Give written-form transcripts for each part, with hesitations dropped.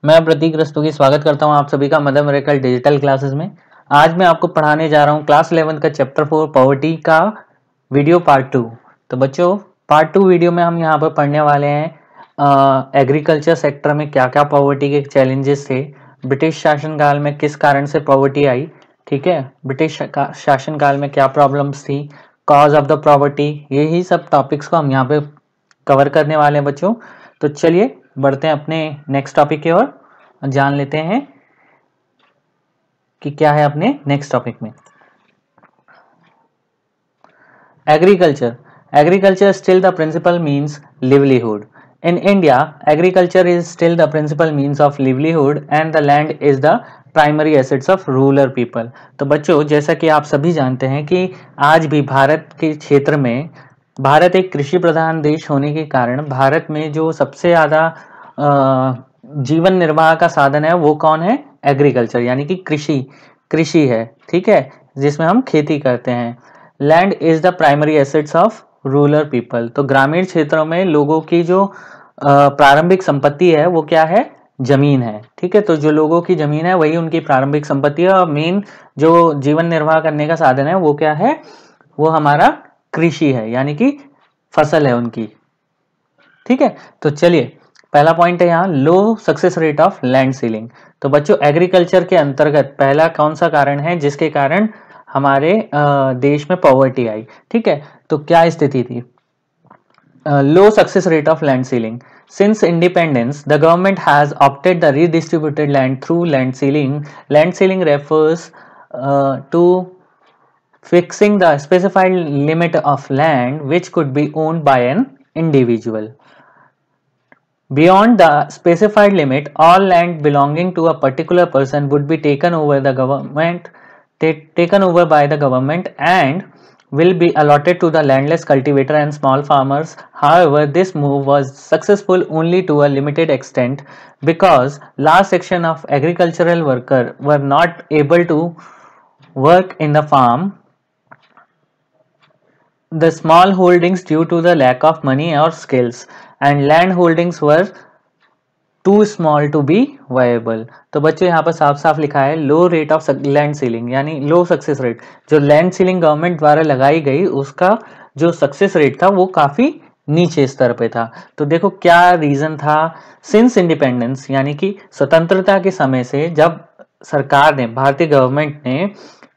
मैं प्रतीक रस्तोगी स्वागत करता हूं आप सभी का मदर मेरेकल डिजिटल क्लासेस में। आज मैं आपको पढ़ाने जा रहा हूं क्लास 11 का चैप्टर 4 पॉवर्टी का वीडियो पार्ट 2। तो बच्चों, पार्ट 2 वीडियो में हम यहां पर पढ़ने वाले हैं एग्रीकल्चर सेक्टर में क्या क्या पॉवर्टी के चैलेंजेस थे, ब्रिटिश शासनकाल में किस कारण से पॉवर्टी आई, ठीक है, ब्रिटिश शासनकाल में क्या प्रॉब्लम्स थी, कॉज ऑफ द पॉवर्टी, यही सब टॉपिक्स को हम यहाँ पे कवर करने वाले हैं बच्चों। तो चलिए बढ़ते हैं अपने नेक्स्ट टॉपिक की ओर, जान लेते हैं कि क्या है अपने नेक्स्ट टॉपिक में। Agriculture still the principal means livelihood. In India agriculture is still the principal means of livelihood and the land is the primary assets of rural people. तो बच्चों, जैसा कि आप सभी जानते हैं कि आज भी भारत के क्षेत्र में, भारत एक कृषि प्रधान देश होने के कारण भारत में जो सबसे ज़्यादा जीवन निर्वाह का साधन है वो कौन है? एग्रीकल्चर, यानी कि कृषि है, ठीक है, जिसमें हम खेती करते हैं। Land is the primary assets of rural people. तो ग्रामीण क्षेत्रों में लोगों की जो प्रारंभिक संपत्ति है वो क्या है? जमीन है, ठीक है। तो जो लोगों की जमीन है वही उनकी प्रारंभिक संपत्ति है, और मेन जो जीवन निर्वाह करने का साधन है वो क्या है? वो हमारा कृषि है, यानी कि फसल है उनकी, ठीक है। तो चलिए, पहला पॉइंट है यहाँ low success rate of land ceiling. तो बच्चों, एग्रीकल्चर के अंतर्गत पहला कौन सा कारण है जिसके कारण हमारे देश में पॉवर्टी आई? ठीक है, तो क्या स्थिति थी? Low success rate of land ceiling. Since independence, the government has opted the redistributed land through land ceiling. Land ceiling refers to fixing the specified limit of land which could be owned by an individual. Beyond the specified limit, all land belonging to a particular person would be taken over by the government and will be allotted to the landless cultivator and small farmers. However, this move was successful only to a limited extent because large section of agricultural workers were not able to work in the farm. The small holdings due to the lack of money or skills and land holdings were too small to be viable. तो बच्चों, यहाँ पर साफ साफ लिखा है लो rate of land ceiling, यानी लो success rate. जो लैंड सीलिंग गवर्नमेंट द्वारा लगाई गई उसका जो सक्सेस रेट था वो काफी नीचे स्तर पे था। तो देखो क्या रीजन था। सिंस इंडिपेंडेंस, यानी कि स्वतंत्रता के समय से जब सरकार ने, भारतीय गवर्नमेंट ने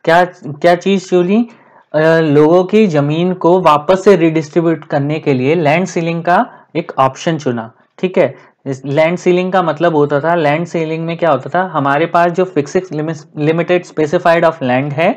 क्या चीज चुनी? लोगों की जमीन को वापस से रिडिस्ट्रीब्यूट करने के लिए लैंड सीलिंग का एक ऑप्शन चुना, ठीक है। लैंड सीलिंग का मतलब होता था, लैंड सीलिंग में क्या होता था, हमारे पास जो fixed limited specified of land है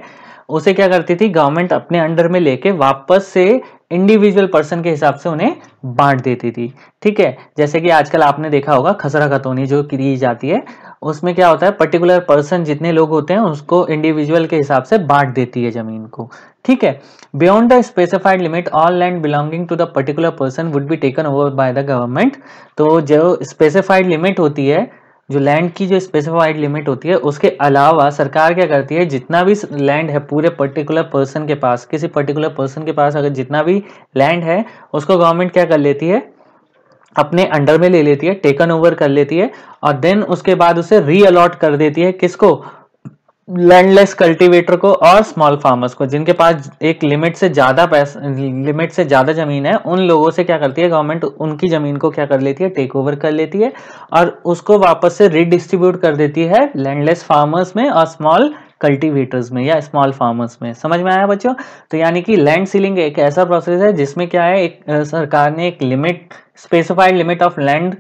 उसे क्या करती थी गवर्नमेंट अपने अंडर में लेके वापस से इंडिविजुअल पर्सन के हिसाब से उन्हें बांट देती थी, ठीक है। जैसे कि आजकल आपने देखा होगा खसरा खतौनी जो की जाती है, उसमें क्या होता है, पर्टिकुलर पर्सन जितने लोग होते हैं उसको इंडिविजुअल के हिसाब से बांट देती है जमीन को, ठीक है। Beyond the specified limit all land belonging to the particular person would be taken over by the government. तो जो स्पेसिफाइड लिमिट होती है, जो लैंड की जो स्पेसिफाइड लिमिट होती है, उसके अलावा सरकार क्या करती है, जितना भी लैंड है पूरे पर्टिकुलर पर्सन के पास, किसी पर्टिकुलर पर्सन के पास अगर जितना भी लैंड है उसको गवर्नमेंट क्या कर लेती है, अपने अंडर में ले लेती है, टेकन ओवर कर लेती है, और देन उसके बाद उसे री अलॉट कर देती है। किसको? लैंडलेस कल्टीवेटर को और स्मॉल फार्मर्स को, जिनके पास एक लिमिट से ज्यादा जमीन है, उन लोगों से क्या करती है गवर्नमेंट, उनकी जमीन को क्या कर लेती है, टेक ओवर कर लेती है और उसको वापस से रिडिस्ट्रीब्यूट कर देती है लैंडलेस फार्मर्स में और स्मॉल कल्टीवेटर्स में या स्मॉल फार्मर्स में। समझ में आया बच्चों? तो यानी कि लैंड सीलिंग एक ऐसा प्रोसेस है जिसमें क्या है, एक सरकार ने एक limit, specified limit of land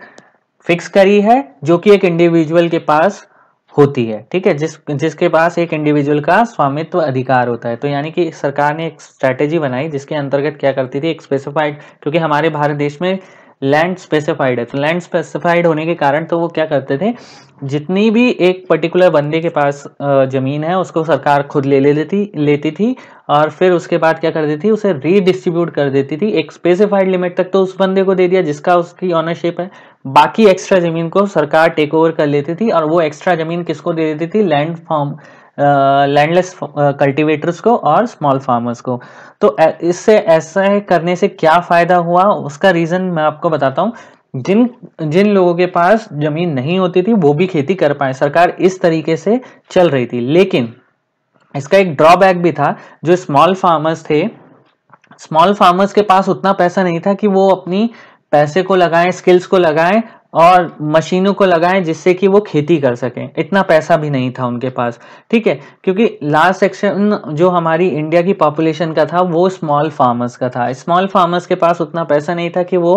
fix करी है जो कि एक इंडिविजुअल के पास होती है, ठीक है, जिसके पास एक इंडिविजुअल का स्वामित्व अधिकार होता है। तो यानी कि सरकार ने एक स्ट्रैटेजी बनाई जिसके अंतर्गत क्या करती थी, एक स्पेसिफाइड, क्योंकि हमारे भारत देश में लैंड स्पेसिफाइड है, तो लैंड स्पेसिफाइड होने के कारण तो वो क्या करते थे, जितनी भी एक पर्टिकुलर बंदे के पास जमीन है उसको सरकार खुद लेती थी और फिर उसके बाद क्या कर देती थी, उसे रीडिस्ट्रीब्यूट कर देती थी। एक स्पेसिफाइड लिमिट तक तो उस बंदे को दे दिया जिसका उसकी ऑनरशिप है, बाकी एक्स्ट्रा जमीन को सरकार टेक ओवर कर लेती थी और वो एक्स्ट्रा जमीन किसको दे देती थी, लैंडलेस कल्टीवेटर्स को और स्मॉल फार्मर्स को। तो इससे ऐसा करने से क्या फायदा हुआ, उसका रीजन मैं आपको बताता हूँ। जिन जिन लोगों के पास जमीन नहीं होती थी वो भी खेती कर पाए, सरकार इस तरीके से चल रही थी। लेकिन इसका एक ड्रॉबैक भी था, जो स्मॉल फार्मर्स थे, स्मॉल फार्मर्स के पास उतना पैसा नहीं था कि वो अपनी पैसे को लगाएं, स्किल्स को लगाएं और मशीनों को लगाएं जिससे कि वो खेती कर सकें। इतना पैसा भी नहीं था उनके पास, ठीक है, क्योंकि लार्ज सेक्शन जो हमारी इंडिया की पॉपुलेशन का था वो स्मॉल फार्मर्स का था। स्मॉल फार्मर्स के पास उतना पैसा नहीं था कि वो,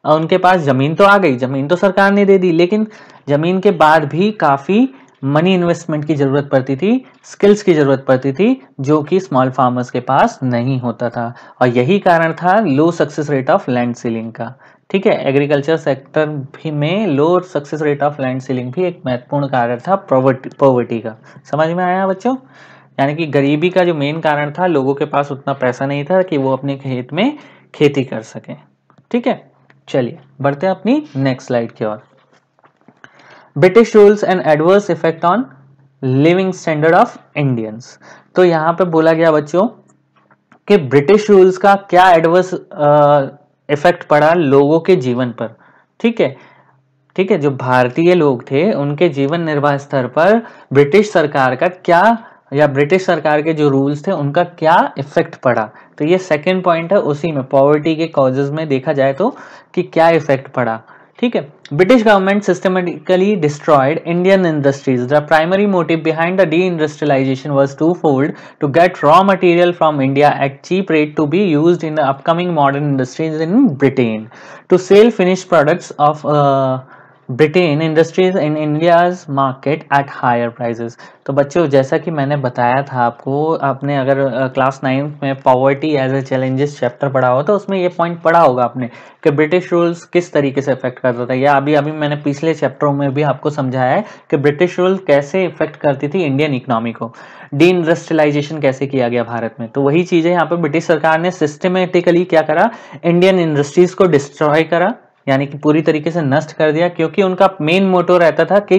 उनके पास जमीन तो आ गई, जमीन तो सरकार ने दे दी, लेकिन जमीन के बाद भी काफी मनी इन्वेस्टमेंट की जरूरत पड़ती थी, स्किल्स की जरूरत पड़ती थी, जो कि स्मॉल फार्मर्स के पास नहीं होता था। और यही कारण था low success rate of land ceiling का, ठीक है। एग्रीकल्चर सेक्टर भी में low success rate of land ceiling भी एक महत्वपूर्ण कारण था पॉवर्टी का। समझ में आया बच्चों? यानी कि गरीबी का जो मेन कारण था, लोगों के पास उतना पैसा नहीं था कि वो अपने खेत में खेती कर सकें, ठीक है। चलिए बढ़ते हैं अपनी नेक्स्ट स्लाइड की ओर। British rules and adverse effect on living standard of Indians. तो यहाँ पे बोला गया बच्चों कि ब्रिटिश रूल्स का क्या एडवर्स इफेक्ट पड़ा लोगों के जीवन पर, ठीक है, ठीक है। जो भारतीय लोग थे उनके जीवन निर्वाह स्तर पर ब्रिटिश सरकार का क्या, या ब्रिटिश सरकार के जो रूल्स थे उनका क्या इफेक्ट पड़ा। तो ये सेकंड पॉइंट है, उसी में पॉवर्टी के कॉजेज में देखा जाए तो कि क्या इफेक्ट पड़ा, ठीक है। British government systematically destroyed Indian industries. The primary motive behind the D-industrialisation was to-fold: to get raw material from India at cheap rate to be used in the upcoming modern industries in Britain, to sell finished products of Britain industries in India's market at higher prices। तो बच्चों जैसा कि मैंने बताया था आपको, आपने अगर क्लास 9 में poverty as a challenges chapter पढ़ा हो तो उसमें ये पॉइंट पढ़ा होगा आपने कि ब्रिटिश रूल्स किस तरीके से इफेक्ट करता था, या अभी अभी मैंने पिछले चैप्टरों में भी आपको समझाया है कि ब्रिटिश रूल कैसे इफेक्ट करती थी इंडियन इकोनॉमी को, डी इंडस्ट्रियलाइजेशन कैसे किया गया भारत में। तो वही चीजें यहाँ पे ब्रिटिश सरकार ने सिस्टमेटिकली क्या करा, इंडियन इंडस्ट्रीज को डिस्ट्रॉय करा, यानी कि पूरी तरीके से नष्ट कर दिया, क्योंकि उनका मेन मोटो रहता था कि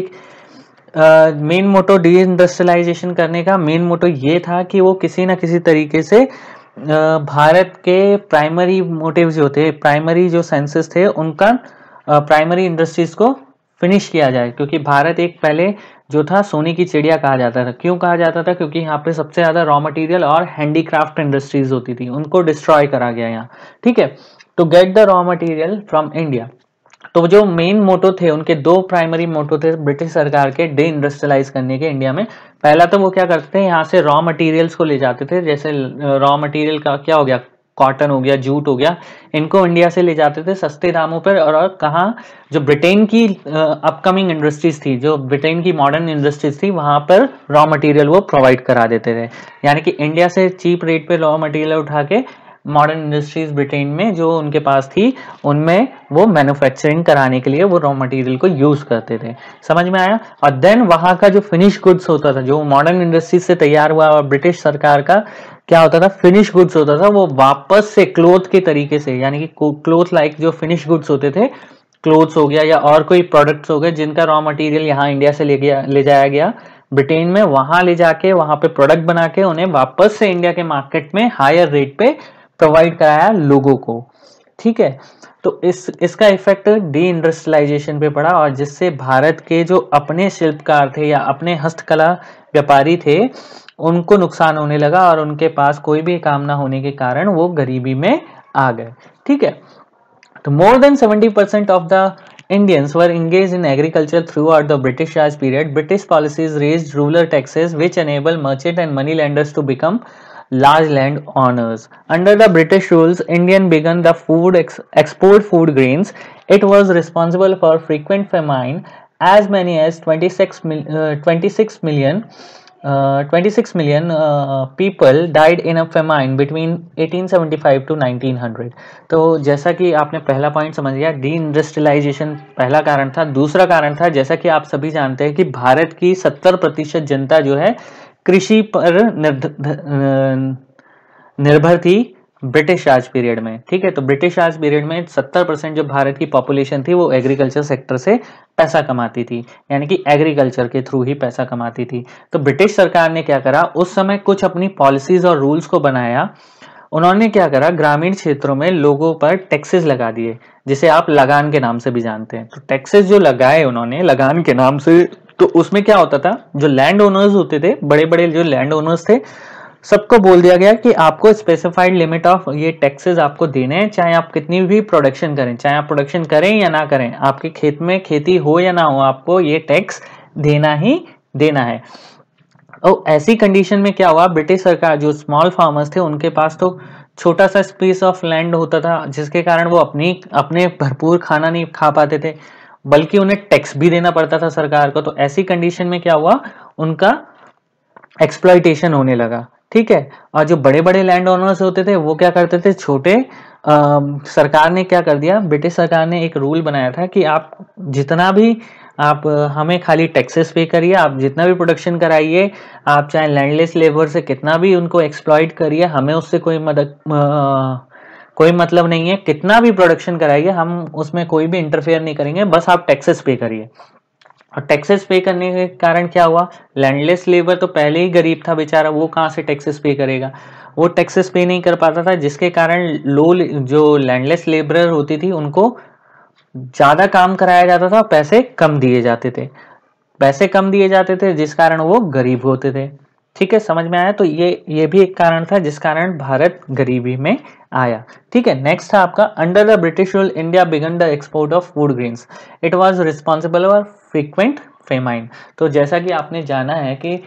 मेन मोटो डी इंडस्ट्रियलाइजेशन करने का मेन मोटो ये था कि वो किसी ना किसी तरीके से भारत के प्राइमरी मोटिव जो थे, प्राइमरी जो सेंसेस थे उनका प्राइमरी इंडस्ट्रीज को फिनिश किया जाए। क्योंकि भारत एक पहले जो था सोने की चिड़िया कहा जाता था। क्यों कहा जाता था? क्योंकि यहाँ पे सबसे ज्यादा रॉ मटेरियल और हैंडीक्राफ्ट इंडस्ट्रीज होती थी, उनको डिस्ट्रॉय करा गया यहाँ, ठीक है। To get the raw material from India. तो जो मेन मोटो थे, उनके दो प्राइमरी मोटो थे ब्रिटिश सरकार के डी इंडस्ट्रियलाइज करने के इंडिया में। पहला तो वो क्या करते थे, यहाँ से रॉ मटेरियल्स को ले जाते थे, जैसे रॉ मटेरियल का क्या हो गया, कॉटन हो गया, जूट हो गया, इनको इंडिया से ले जाते थे सस्ते दामों पर। और कहाँ, जो ब्रिटेन की अपकमिंग इंडस्ट्रीज थी, जो ब्रिटेन की मॉडर्न इंडस्ट्रीज थी, वहां पर रॉ मटेरियल वो प्रोवाइड करा देते थे। यानी कि इंडिया से चीप रेट पे रॉ मटेरियल उठा के मॉडर्न इंडस्ट्रीज ब्रिटेन में जो उनके पास थी उनमें वो मैन्युफैक्चरिंग कराने के लिए वो रॉ मटेरियल को यूज करते थे। समझ में आया? और देन वहां का जो फिनिश गुड्स होता था, जो मॉडर्न इंडस्ट्रीज से तैयार हुआ और ब्रिटिश सरकार का क्या होता था, फिनिश गुड्स होता था, वो वापस से क्लोथ के तरीके से, यानी कि क्लोथ लाइक जो फिनिश गुड्स होते थे, क्लोथ्स हो गया या और कोई प्रोडक्ट्स हो गए जिनका रॉ मटेरियल यहाँ इंडिया से ले जाया गया ब्रिटेन में, वहां ले जाके वहां पे प्रोडक्ट बना के उन्हें वापस से इंडिया के मार्केट में हायर रेट पे प्रोवाइड कराया लोगों को, ठीक है। तो इसका इफेक्ट डी इंडस्ट्रियलाइजेशन पे पड़ा, और जिससे भारत के जो अपने शिल्पकार थे या अपने हस्तकला व्यापारी थे उनको नुकसान होने लगा, और उनके पास कोई भी काम ना होने के कारण वो गरीबी में आ गए, ठीक है। तो more than 70% of the Indians were engaged in agriculture throughout the British Raj period. British policies raised rural taxes, which enabled merchant and money lenders to become large land owners. Under the British rules, Indian began the export food grains. It was responsible for frequent famine. As many as 26 million people died in a famine between 1875 to 1900। तो जैसा कि आपने पहला point समझ लिया, D industrialisation पहला कारण था। दूसरा कारण था, जैसा कि आप सभी जानते हैं कि भारत की 70% जनता जो है कृषि पर निर्भर थी ब्रिटिश राज पीरियड में, ठीक है। तो ब्रिटिश राज पीरियड में 70% जो भारत की पॉपुलेशन थी वो एग्रीकल्चर सेक्टर से पैसा कमाती थी, यानी कि एग्रीकल्चर के थ्रू ही पैसा कमाती थी। तो ब्रिटिश सरकार ने क्या करा, उस समय कुछ अपनी पॉलिसीज और रूल्स को बनाया। उन्होंने क्या करा, ग्रामीण क्षेत्रों में लोगों पर टैक्सेस लगा दिए, जिसे आप लगान के नाम से भी जानते हैं। तो टैक्सेस जो लगाए उन्होंने लगान के नाम से, तो उसमें क्या होता था, जो लैंड ओनर्स होते थे, बड़े बड़े जो लैंड ओनर्स थे, सबको बोल दिया गया कि आपको स्पेसिफाइड लिमिट ऑफ ये टैक्सेस आपको देने हैं, चाहे आप कितनी भी प्रोडक्शन करें, चाहे आप प्रोडक्शन करें या ना करें, आपके खेत में खेती हो या ना हो, आपको ये टैक्स देना ही देना है। और ऐसी कंडीशन में क्या हुआ, ब्रिटिश सरकार, जो स्मॉल फार्मर्स थे, उनके पास तो छोटा सा स्पेस ऑफ लैंड होता था, जिसके कारण वो अपने भरपूर खाना नहीं खा पाते थे, बल्कि उन्हें टैक्स भी देना पड़ता था सरकार को। तो ऐसी कंडीशन में क्या हुआ, उनका एक्सप्लॉइटेशन होने लगा। ठीक है, और जो बड़े बड़े लैंड ओनर्स होते थे वो क्या करते थे, सरकार ने क्या कर दिया, ब्रिटिश सरकार ने एक रूल बनाया था कि आप जितना भी आप हमें खाली टैक्सेस पे करिए, आप जितना भी प्रोडक्शन कराइए, आप चाहे लैंडलेस लेबर से कितना भी उनको एक्सप्लॉइट करिए, हमें उससे कोई मतलब नहीं है, कितना भी प्रोडक्शन कराइए, हम उसमें कोई भी इंटरफेयर नहीं करेंगे, बस आप टैक्सेस पे करिए। और टैक्सेस पे करने के कारण क्या हुआ, लैंडलेस लेबर तो पहले ही गरीब था बेचारा, वो कहाँ से टैक्सेस पे करेगा, वो टैक्सेस पे नहीं कर पाता था, जिसके कारण जो लैंडलेस लेबरर होती थी उनको ज्यादा काम कराया जाता था, पैसे कम दिए जाते थे, जिस कारण वो गरीब होते थे। ठीक है, समझ में आया। तो ये भी एक कारण था जिस कारण भारत गरीबी में आया। ठीक है, नेक्स्ट था आपका, under the British rule India began the export of food grains, it was responsible for frequent famine. तो जैसा कि आपने जाना है कि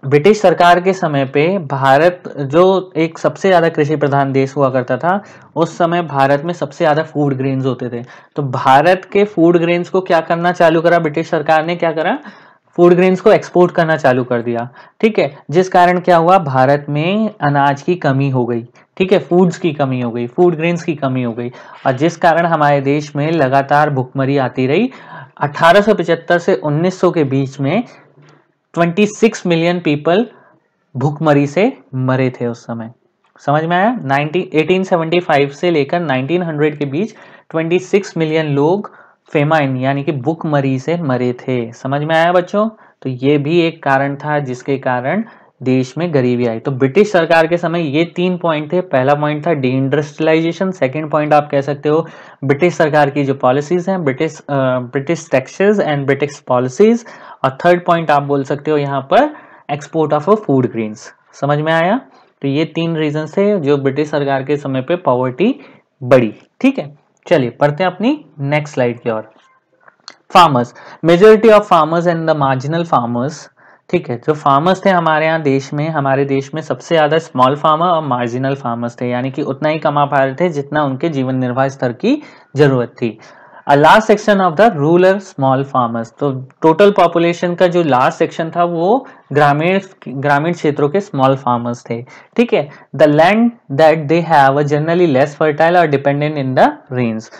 ब्रिटिश सरकार के समय पे भारत जो एक सबसे ज्यादा कृषि प्रधान देश हुआ करता था, उस समय भारत में सबसे ज्यादा फूड ग्रेन्स होते थे। तो भारत के फूड ग्रेन्स को क्या करना चालू करा, ब्रिटिश सरकार ने क्या करा, फूड ग्रेन्स को एक्सपोर्ट करना चालू कर दिया। ठीक है, जिस कारण क्या हुआ, भारत में अनाज की कमी हो गई। ठीक है, फूड्स की कमी हो गई, फूड ग्रेन्स की कमी हो गई, और जिस कारण हमारे देश में लगातार भुखमरी आती रही। 1875 से 1900 के बीच में 26 मिलियन पीपल भूखमरी से मरे थे उस समय। समझ में आया। 1875 से लेकर 1900 के बीच 26 मिलियन लोग फेमाइन यानी कि भूखमरी से मरे थे। समझ में आया बच्चों। तो ये भी एक कारण था जिसके कारण देश में गरीबी आई। तो ब्रिटिश सरकार के समय ये 3 पॉइंट थे। पहला पॉइंट था डी इंडस्ट्रियलाइजेशन, सेकेंड पॉइंट आप कह सकते हो ब्रिटिश सरकार की जो पॉलिसीज हैं, British taxes and British policies, और थर्ड पॉइंट आप बोल सकते हो यहाँ पर एक्सपोर्ट ऑफ फूड ग्रेन्स। समझ में आया। तो ये 3 रीजन थे जो ब्रिटिश सरकार के समय पे पॉवर्टी बढ़ी। ठीक है, चलिए पढ़ते हैं अपनी नेक्स्ट स्लाइड की ओर। Farmers, majority of farmers and the marginal farmers. ठीक है, जो फार्मर्स थे हमारे देश में सबसे ज्यादा स्मॉल फार्मर और मार्जिनल फार्मर्स थे, यानी कि उतना ही कमा पा रहे थे जितना उनके जीवन निर्वाह स्तर की जरूरत थी। Last section of the rural small farmers, तो टोटल पॉपुलेशन का जो लास्ट सेक्शन था वो ग्रामीण क्षेत्रों के स्मॉल फार्मर्स थे। ठीक है, the land that they have generally less fertile और डिपेंडेंट इन द रेन्स।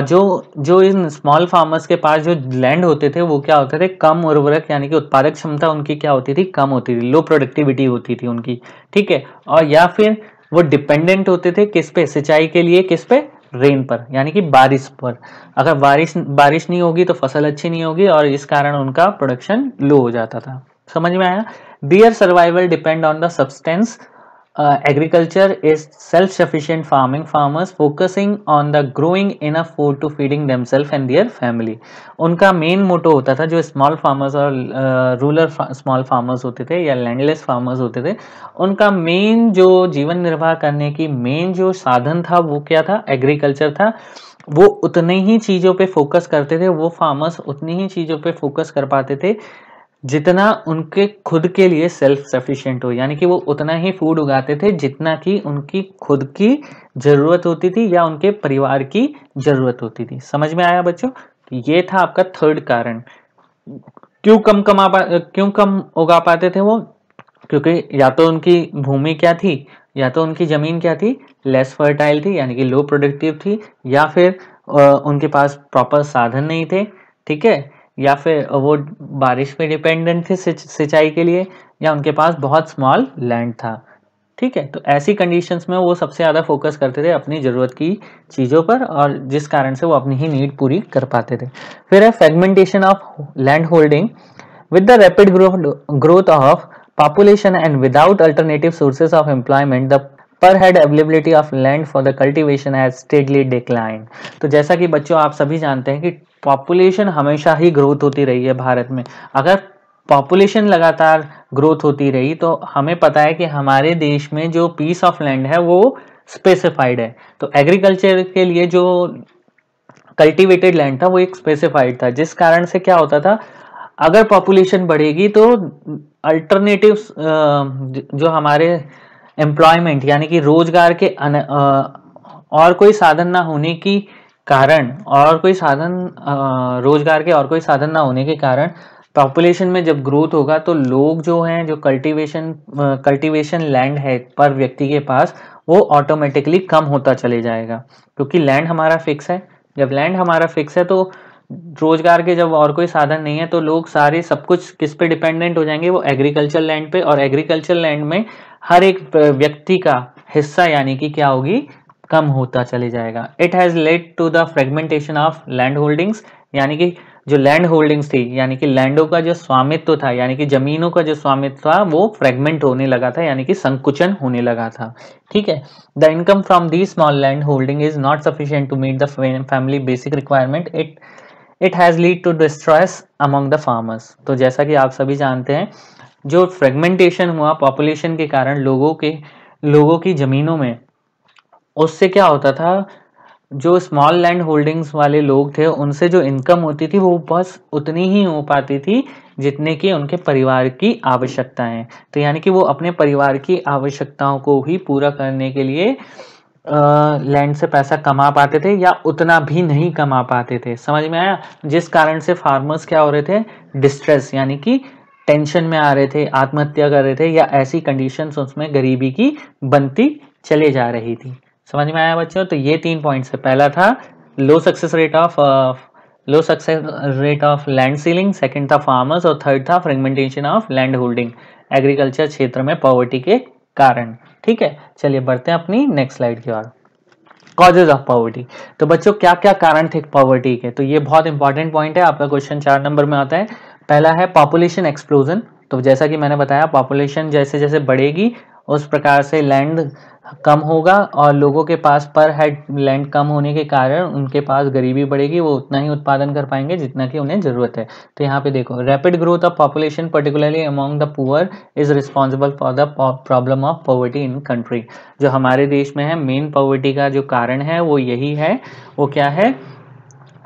जो इन स्मॉल फार्मर्स के पास जो लैंड होते थे वो क्या होते थे, कम उर्वरक यानी कि उत्पादक क्षमता उनकी क्या होती थी, कम होती थी, लो प्रोडक्टिविटी होती थी उनकी। ठीक है, और या फिर वो डिपेंडेंट होते थे किस पे, सिंचाई के लिए किस पे, रेन पर यानी कि बारिश पर। अगर बारिश नहीं होगी तो फसल अच्छी नहीं होगी और इस कारण उनका प्रोडक्शन लो हो जाता था। समझ में आया। Their survival depend on the substance agriculture is self sufficient farming farmers focusing on the growing enough food to feeding themself and their family. उनका मेन मोटो होता था, जो स्मॉल फार्मर्स और रूरल स्मॉल फार्मर्स होते थे या landless farmers होते थे, उनका मेन जो जीवन निर्वाह करने की मेन जो साधन था वो क्या था, एग्रीकल्चर था। वो उतने ही चीजों पे फोकस करते थे, वो फार्मर्स उतनी ही चीजों पे फोकस कर पाते थे जितना उनके खुद के लिए सेल्फ सफिशिएंट हो, यानी कि वो उतना ही फूड उगाते थे जितना कि उनकी खुद की जरूरत होती थी या उनके परिवार की जरूरत होती थी। समझ में आया बच्चों। ये था आपका थर्ड कारण। क्यों कम उगा पाते थे वो, क्योंकि या तो उनकी भूमि क्या थी, या तो उनकी जमीन क्या थी, लेस फर्टाइल थी यानी कि लो प्रोडक्टिव थी, या फिर उनके पास प्रॉपर साधन नहीं थे। ठीक है, या फिर वो बारिश पे डिपेंडेंट थे सिंचाई के लिए, या उनके पास बहुत स्मॉल लैंड था। ठीक है, तो ऐसी कंडीशंस में वो सबसे ज्यादा फोकस करते थे अपनी जरूरत की चीजों पर, और जिस कारण से वो अपनी ही नीड पूरी कर पाते थे। फिर है fragmentation of land holding. With the rapid growth of population and without alternative sources of employment, the पर head availability of land for the cultivation has steadily decline. तो जैसा कि बच्चों आप सभी जानते हैं कि पॉपुलेशन हमेशा ही ग्रोथ होती रही है भारत में। अगर पॉपुलेशन लगातार ग्रोथ होती रही तो हमें पता है कि हमारे देश में जो पीस ऑफ लैंड है वो स्पेसिफाइड है। तो एग्रीकल्चर के लिए जो कल्टीवेटेड लैंड था वो एक स्पेसिफाइड था, जिस कारण से क्या होता था, अगर पॉपुलेशन बढ़ेगी तो अल्टरनेटिव जो हमारे एम्प्लॉयमेंट यानी कि रोजगार के और कोई साधन ना होने की कारण और कोई साधन रोजगार के और कोई साधन ना होने के कारण पॉपुलेशन में जब ग्रोथ होगा तो लोग जो हैं, जो कल्टीवेशन लैंड है पर व्यक्ति के पास, वो ऑटोमेटिकली कम होता चले जाएगा, क्योंकि लैंड हमारा फिक्स है। जब लैंड हमारा फिक्स है तो रोजगार के जब और कोई साधन नहीं है तो लोग सारे सब कुछ किस पे डिपेंडेंट हो जाएंगे, वो एग्रीकल्चर लैंड पे। और एग्रीकल्चर लैंड में हर एक व्यक्ति का हिस्सा यानी कि क्या होगी, कम होता चले जाएगा। It has led to the fragmentation of land holdings, यानी कि जो लैंड होल्डिंग्स थी यानी कि लैंडों का जो स्वामित्व था यानी कि जमीनों का जो स्वामित्व था वो फ्रेगमेंट होने लगा था, यानी कि संकुचन होने लगा था। ठीक है। The income from the small land holding is not sufficient to meet the family basic requirement. It has lead to distress among the farmers. तो जैसा कि आप सभी जानते हैं, जो फ्रेगमेंटेशन हुआ पॉपुलेशन के कारण लोगों की जमीनों में, उससे क्या होता था, जो स्मॉल लैंड होल्डिंग्स वाले लोग थे उनसे जो इनकम होती थी वो बस उतनी ही हो पाती थी जितने की उनके परिवार की आवश्यकताएं। तो यानी कि वो अपने परिवार की आवश्यकताओं को ही पूरा करने के लिए लैंड से पैसा कमा पाते थे या उतना भी नहीं कमा पाते थे। समझ में आया? जिस कारण से फार्मर्स क्या हो रहे थे, डिस्ट्रेस यानी कि टेंशन में आ रहे थे, आत्महत्या कर रहे थे, या ऐसी कंडीशंस उसमें गरीबी की बनती चली जा रही थी। समझ में आया बच्चों? तो ये 3 पॉइंट्स है। पहला था low success rate of land ceiling, second था फार्मर्स, और थर्ड था fragmentation of land holding agriculture क्षेत्र में पॉवर्टी के कारण। ठीक है, चलिए बढ़ते हैं अपनी नेक्स्ट स्लाइड की ओर। Causes of poverty. तो बच्चों क्या क्या कारण थे पॉवर्टी के, तो ये बहुत इंपॉर्टेंट पॉइंट है, आपका क्वेश्चन 4 नंबर में आता है। पहला है पॉपुलेशन एक्सप्लोजन। तो जैसा कि मैंने बताया, पॉपुलेशन जैसे जैसे बढ़ेगी उस प्रकार से लैंड कम होगा, और लोगों के पास पर हेड लैंड कम होने के कारण उनके पास गरीबी बढ़ेगी, वो उतना ही उत्पादन कर पाएंगे जितना कि उन्हें जरूरत है। तो यहाँ पे देखो, rapid growth of population particularly among the poor is responsible for the problem of poverty in country. जो हमारे देश में है, मेन पॉवर्टी का जो कारण है वो यही है। वो क्या है?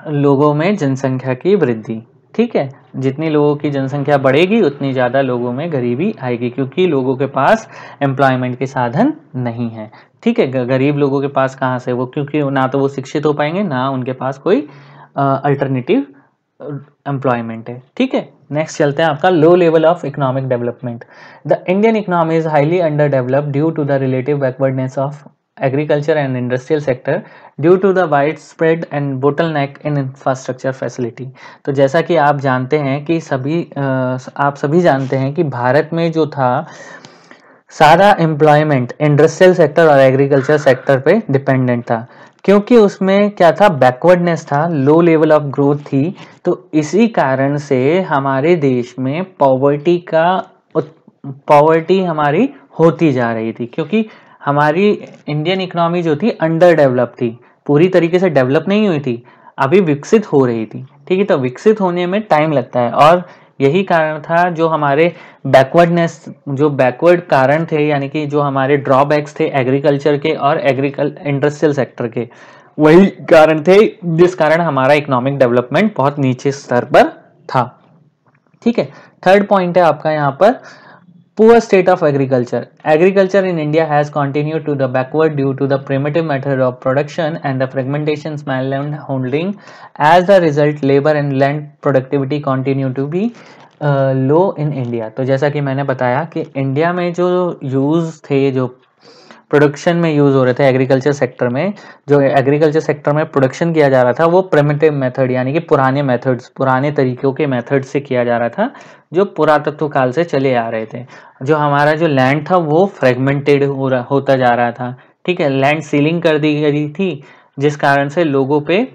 लोगों में जनसंख्या की वृद्धि। ठीक है, जितनी लोगों की जनसंख्या बढ़ेगी उतनी ज़्यादा लोगों में गरीबी आएगी, क्योंकि लोगों के पास एम्प्लॉयमेंट के साधन नहीं है। ठीक है, गरीब लोगों के पास कहाँ से वो, क्योंकि ना तो वो शिक्षित हो पाएंगे, ना उनके पास कोई अल्टरनेटिव एम्प्लॉयमेंट है। ठीक है, नेक्स्ट चलते हैं आपका low level of economic development. The Indian economy is highly under developed due to the relative backwardness of agriculture and industrial sector due to the widespread and bottleneck in infrastructure facility। तो जैसा कि आप जानते हैं कि आप सभी जानते हैं कि भारत में जो था सारा एम्प्लॉयमेंट इंडस्ट्रियल सेक्टर और एग्रीकल्चर सेक्टर पे डिपेंडेंट था, क्योंकि उसमें क्या था, बैकवर्डनेस था, लो लेवल ऑफ ग्रोथ थी। तो इसी कारण से हमारे देश में पॉवर्टी हमारी होती जा रही थी, क्योंकि हमारी इंडियन इकोनॉमी जो थी अंडर डेवलप थी, पूरी तरीके से डेवलप नहीं हुई थी, अभी विकसित हो रही थी। ठीक है, तो विकसित होने में टाइम लगता है, और यही कारण था जो हमारे बैकवर्ड कारण थे, यानी कि जो हमारे ड्रॉबैक्स थे एग्रीकल्चर के और इंडस्ट्रियल सेक्टर के, वही कारण थे जिस कारण हमारा इकोनॉमिक डेवलपमेंट बहुत नीचे स्तर पर था। ठीक है, थर्ड पॉइंट है आपका यहाँ पर poor state of agriculture. Agriculture in India has continued to the backward due to the primitive method of production and the fragmentation small land holding. As the result, labor and land productivity continue to be low in India. तो जैसा कि मैंने बताया कि India में जो use थे, जो प्रोडक्शन में यूज हो रहे थे एग्रीकल्चर सेक्टर में, जो एग्रीकल्चर सेक्टर में प्रोडक्शन किया जा रहा था वो प्रिमिटिव मेथड यानी कि पुराने तरीकों के मेथड से किया जा रहा था, जो पुरातत्व काल से चले आ रहे थे। जो हमारा जो लैंड था वो फ्रेगमेंटेड होता जा रहा था। ठीक है, लैंड सीलिंग कर दी गई थी, जिस कारण से लोगों पे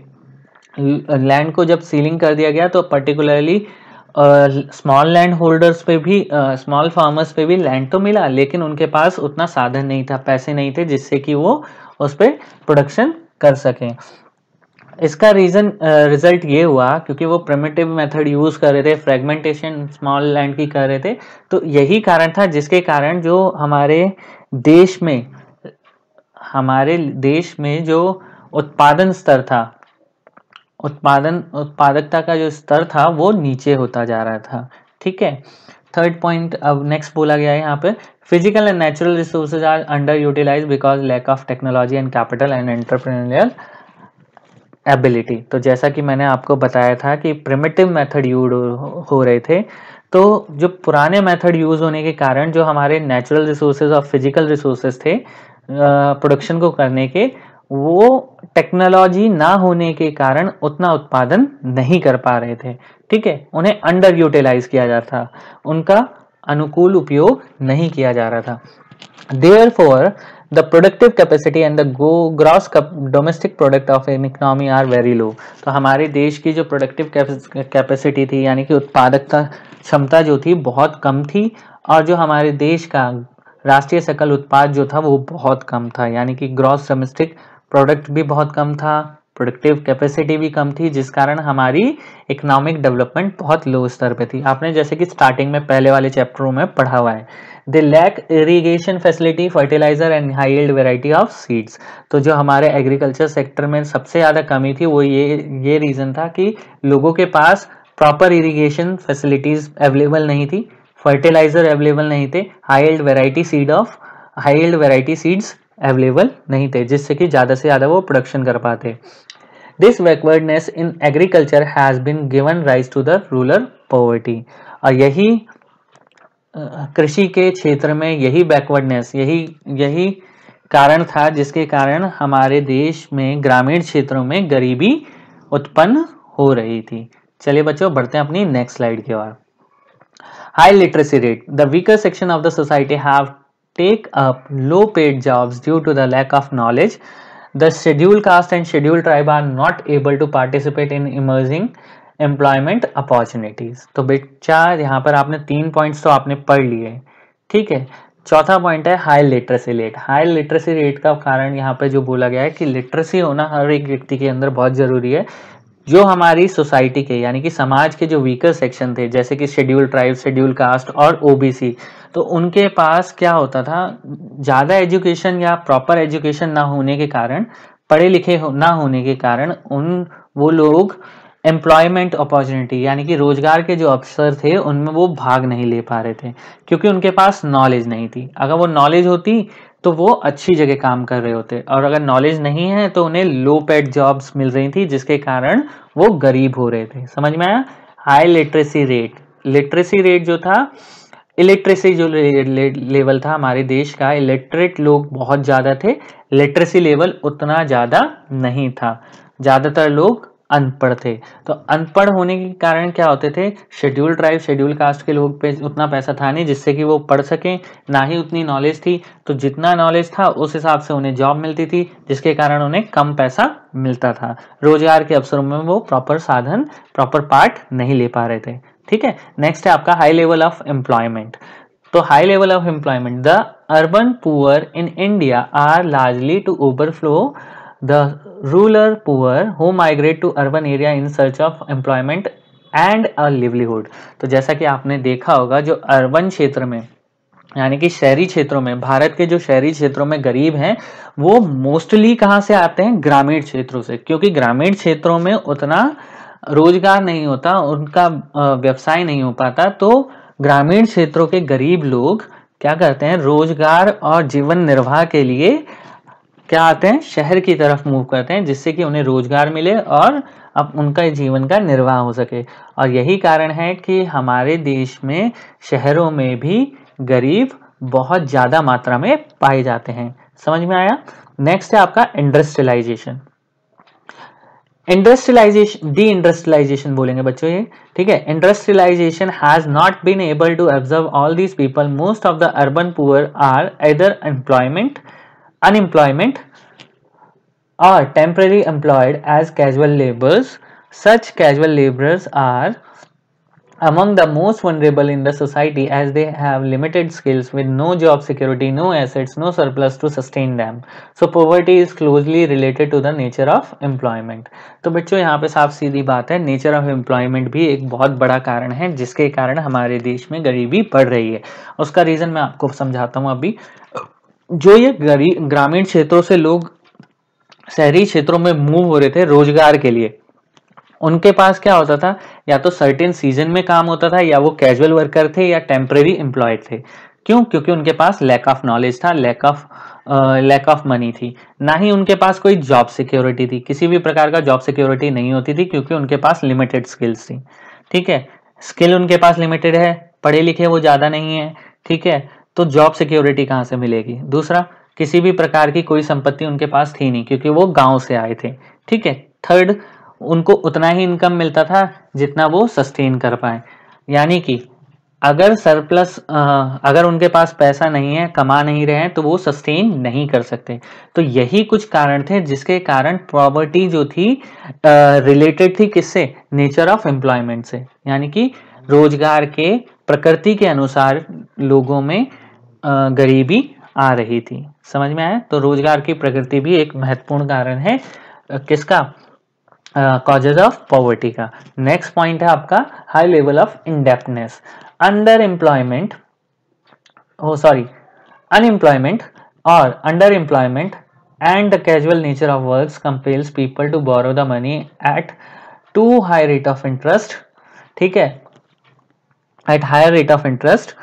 लैंड को जब सीलिंग कर दिया गया तो पर्टिकुलरली स्मॉल लैंड होल्डर्स पे भी, स्मॉल फार्मर्स पे भी लैंड तो मिला, लेकिन उनके पास उतना साधन नहीं था, पैसे नहीं थे जिससे कि वो उस पर प्रोडक्शन कर सकें। इसका रिजल्ट ये हुआ क्योंकि वो प्रिमिटिव मेथड यूज कर रहे थे, फ्रेगमेंटेशन स्मॉल लैंड की कर रहे थे, तो यही कारण था जिसके कारण जो हमारे देश में जो उत्पादन स्तर था, उत्पादकता का जो स्तर था वो नीचे होता जा रहा था। ठीक है, थर्ड पॉइंट अब नेक्स्ट बोला गया है यहाँ पे, physical and natural resources are under utilize because lack of technology and capital and entrepreneurial ability. तो जैसा कि मैंने आपको बताया था कि प्रिमिटिव मेथड यूज हो रहे थे, तो जो पुराने मेथड यूज होने के कारण जो हमारे नेचुरल रिसोर्सेज और फिजिकल रिसोर्सेज थे प्रोडक्शन को करने के, वो टेक्नोलॉजी ना होने के कारण उतना उत्पादन नहीं कर पा रहे थे। ठीक है, उन्हें अंडर यूटिलाइज किया जा रहा था, उनका अनुकूल उपयोग नहीं किया जा रहा था। Therefore, the productive capacity and the gross domestic product of an economy are very low। तो हमारे देश की जो प्रोडक्टिव कैपेसिटी थी, यानी कि उत्पादकता क्षमता जो थी बहुत कम थी, और जो हमारे देश का राष्ट्रीय सकल उत्पाद जो था वो बहुत कम था, यानी कि ग्रॉस डोमेस्टिक प्रोडक्ट भी बहुत कम था, प्रोडक्टिव कैपेसिटी भी कम थी, जिस कारण हमारी इकोनॉमिक डेवलपमेंट बहुत लो स्तर पे थी। आपने जैसे कि स्टार्टिंग में पहले वाले चैप्टरों में पढ़ा हुआ है, they lack irrigation facility, fertilizer and high yield variety of seeds. तो जो हमारे एग्रीकल्चर सेक्टर में सबसे ज़्यादा कमी थी वो ये रीज़न था कि लोगों के पास प्रॉपर इरीगेशन फैसिलिटीज़ अवेलेबल नहीं थी, फर्टिलाइजर अवेलेबल नहीं थे, high yield variety seeds available नहीं थे, जिससे कि ज़्यादा से ज़्यादा वो प्रोडक्शन कर पाते। This backwardness in agriculture has been given rise to the rural poverty. और यही कृषि के क्षेत्र में यही बैकवर्डनेस, यही कारण था जिसके कारण हमारे देश में ग्रामीण क्षेत्रों में गरीबी उत्पन्न हो रही थी। चलिए बच्चों, बढ़ते हैं अपनी नेक्स्ट स्लाइड की ओर। High literacy rate, the weaker section of the society have take up low paid jobs due to the lack of knowledge. The scheduled caste and scheduled tribe are not able to participate in emerging employment opportunities। तो बच्चा यहाँ पर आपने 3 points तो आपने पढ़ लिए। ठीक है, चौथा पॉइंट है high literacy rate. High literacy rate का कारण यहाँ पे जो बोला गया है कि लिटरेसी होना हर एक व्यक्ति के अंदर बहुत जरूरी है। जो हमारी सोसाइटी के यानी कि समाज के जो वीकर सेक्शन थे, जैसे कि शेड्यूल्ड ट्राइब, शेड्यूल्ड कास्ट और ओबीसी, तो उनके पास क्या होता था, ज़्यादा एजुकेशन या प्रॉपर एजुकेशन ना होने के कारण, पढ़े लिखे ना होने के कारण वो लोग एम्प्लॉयमेंट अपॉर्चुनिटी यानी कि रोजगार के जो अवसर थे उनमें वो भाग नहीं ले पा रहे थे, क्योंकि उनके पास नॉलेज नहीं थी। अगर वो नॉलेज होती तो वो अच्छी जगह काम कर रहे होते, और अगर नॉलेज नहीं है तो उन्हें लो पेड जॉब्स मिल रही थी, जिसके कारण वो गरीब हो रहे थे। समझ में आया? हाई लिटरेसी रेट जो था, इलिटरेसी जो लेवल था हमारे देश का, इलिटरेट लोग बहुत ज़्यादा थे, लिटरेसी लेवल उतना ज़्यादा नहीं था, ज़्यादातर लोग अनपढ़ थे। तो अनपढ़ होने के कारण क्या होते थे, शेड्यूल ट्राइब, शेड्यूल कास्ट के लोग पे उतना पैसा था नहीं जिससे कि वो पढ़ सकें, ना ही उतनी नॉलेज थी। तो जितना नॉलेज था उस हिसाब से उन्हें जॉब मिलती थी, जिसके कारण उन्हें कम पैसा मिलता था। रोजगार के अवसरों में वो प्रॉपर पार्ट नहीं ले पा रहे थे। ठीक है, नेक्स्ट है आपका हाई लेवल ऑफ एम्प्लॉयमेंट। तो high level of employment, the urban poor in India are largely to overflow the rural poor who migrate to urban area in search of employment and a livelihood. तो जैसा कि आपने देखा होगा, जो urban क्षेत्र में यानी कि शहरी क्षेत्रों में, भारत के जो शहरी क्षेत्रों में गरीब हैं वो मोस्टली कहाँ से आते हैं, ग्रामीण क्षेत्रों से, क्योंकि ग्रामीण क्षेत्रों में उतना रोजगार नहीं होता, उनका व्यवसाय नहीं हो पाता। तो ग्रामीण क्षेत्रों के गरीब लोग क्या करते हैं, रोजगार और जीवन निर्वाह के लिए क्या आते हैं, शहर की तरफ मूव करते हैं, जिससे कि उन्हें रोजगार मिले और अब उनका जीवन का निर्वाह हो सके। और यही कारण है कि हमारे देश में शहरों में भी गरीब बहुत ज्यादा मात्रा में पाए जाते हैं। समझ में आया? नेक्स्ट है आपका इंडस्ट्रियलाइजेशन। डी इंडस्ट्रियलाइजेशन बोलेंगे बच्चों ये। ठीक है, industrialization has not been able to observe all these people. Most of the urban poor are either unemployment or temporarily employed as casual laborers. Such casual laborers are among the most vulnerable in the society as they have limited skills with no job security, no assets, no surplus to sustain them. So poverty is closely related to the nature of employment. तो बच्चों यहाँ पे साफ सीधी बात है, nature of employment भी एक बहुत बड़ा कारण है जिसके कारण हमारे देश में गरीबी बढ़ रही है। उसका रीजन मैं आपको समझाता हूँ अभी। जो ये ग्रामीण क्षेत्रों से लोग शहरी क्षेत्रों में मूव हो रहे थे रोजगार के लिए, उनके पास क्या होता था, या तो सर्टेन सीजन में काम होता था, या वो कैजुअल वर्कर थे, या टेम्परेरी एम्प्लॉयड थे। क्यों? क्योंकि उनके पास लैक ऑफ नॉलेज था, लैक ऑफ मनी थी, ना ही उनके पास कोई जॉब सिक्योरिटी थी। किसी भी प्रकार का जॉब सिक्योरिटी नहीं होती थी क्योंकि उनके पास लिमिटेड स्किल्स थी। ठीक है, स्किल उनके पास लिमिटेड है, पढ़े लिखे वो ज्यादा नहीं है। ठीक है, तो जॉब सिक्योरिटी कहाँ से मिलेगी? दूसरा, किसी भी प्रकार की कोई संपत्ति उनके पास थी नहीं क्योंकि वो गांव से आए थे। ठीक है, थर्ड, उनको उतना ही इनकम मिलता था जितना वो सस्टेन कर पाए, यानी कि अगर सरप्लस अगर उनके पास पैसा नहीं है, कमा नहीं रहे हैं, तो वो सस्टेन नहीं कर सकते। तो यही कुछ कारण थे जिसके कारण पॉवर्टी जो थी रिलेटेड थी किससे? नेचर ऑफ एम्प्लॉयमेंट से, यानी कि रोजगार के प्रकृति के अनुसार लोगों में गरीबी आ रही थी। समझ में आया? तो रोजगार की प्रकृति भी एक महत्वपूर्ण कारण है किसका? कॉजेज ऑफ पॉवर्टी का। नेक्स्ट पॉइंट है आपका high level of indebtedness. Under employment unemployment और under employment and the casual nature of works compels people to borrow the money at too high rate of interest. ठीक है, at higher rate of interest.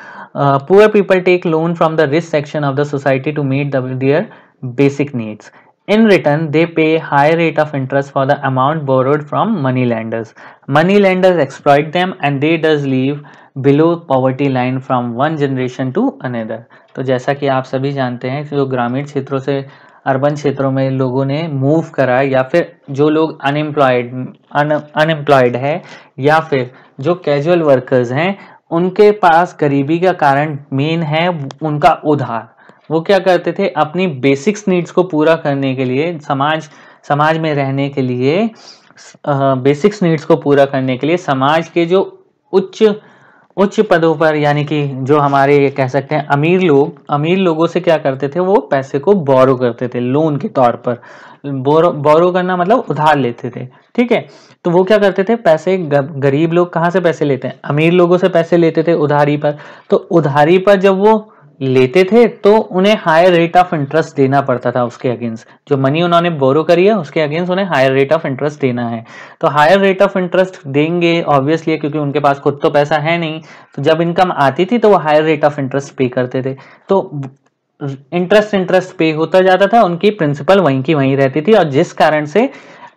Poor people take loan from the rich section of the society to meet their basic needs. In return, they pay high rate of interest for the amount borrowed from money lenders. Money lenders exploit them and they does leave below poverty line from one generation to another. तो जैसा कि आप सभी जानते हैं, जो ग्रामीण क्षेत्रों से अर्बन क्षेत्रों में लोगों ने मूव करा, या फिर जो लोग अनएम्प्लॉयड है, या फिर जो कैजुअल वर्कर्स हैं, उनके पास गरीबी का कारण मेन है उनका उधार। वो क्या करते थे? अपनी बेसिक्स नीड्स को पूरा करने के लिए, समाज में रहने के लिए, बेसिक्स नीड्स को पूरा करने के लिए समाज के जो उच्च पदों पर, यानी कि जो हमारे कह सकते हैं अमीर लोगों से क्या करते थे? वो पैसे को बोरो करते थे लोन के तौर पर। बोरो करना मतलब उधार लेते थे। ठीक है, तो वो क्या करते थे? पैसे गरीब लोग कहाँ से पैसे लेते हैं? अमीर लोगों से पैसे लेते थे उधारी पर। तो उधारी पर जब वो लेते थे तो उन्हें हायर रेट ऑफ इंटरेस्ट देना पड़ता था। उसके अगेंस्ट जो मनी उन्होंने बोरो करी है उसके अगेंस्ट उन्हें हायर रेट ऑफ इंटरेस्ट देना है। तो हायर रेट ऑफ इंटरेस्ट देंगे ऑब्वियसली, क्योंकि उनके पास खुद तो पैसा है नहीं। तो जब इनकम आती थी तो वो हायर रेट ऑफ इंटरेस्ट पे करते थे। तो इंटरेस्ट पे होता जाता था, उनकी प्रिंसिपल वहीं की वहीं रहती थी, और जिस कारण से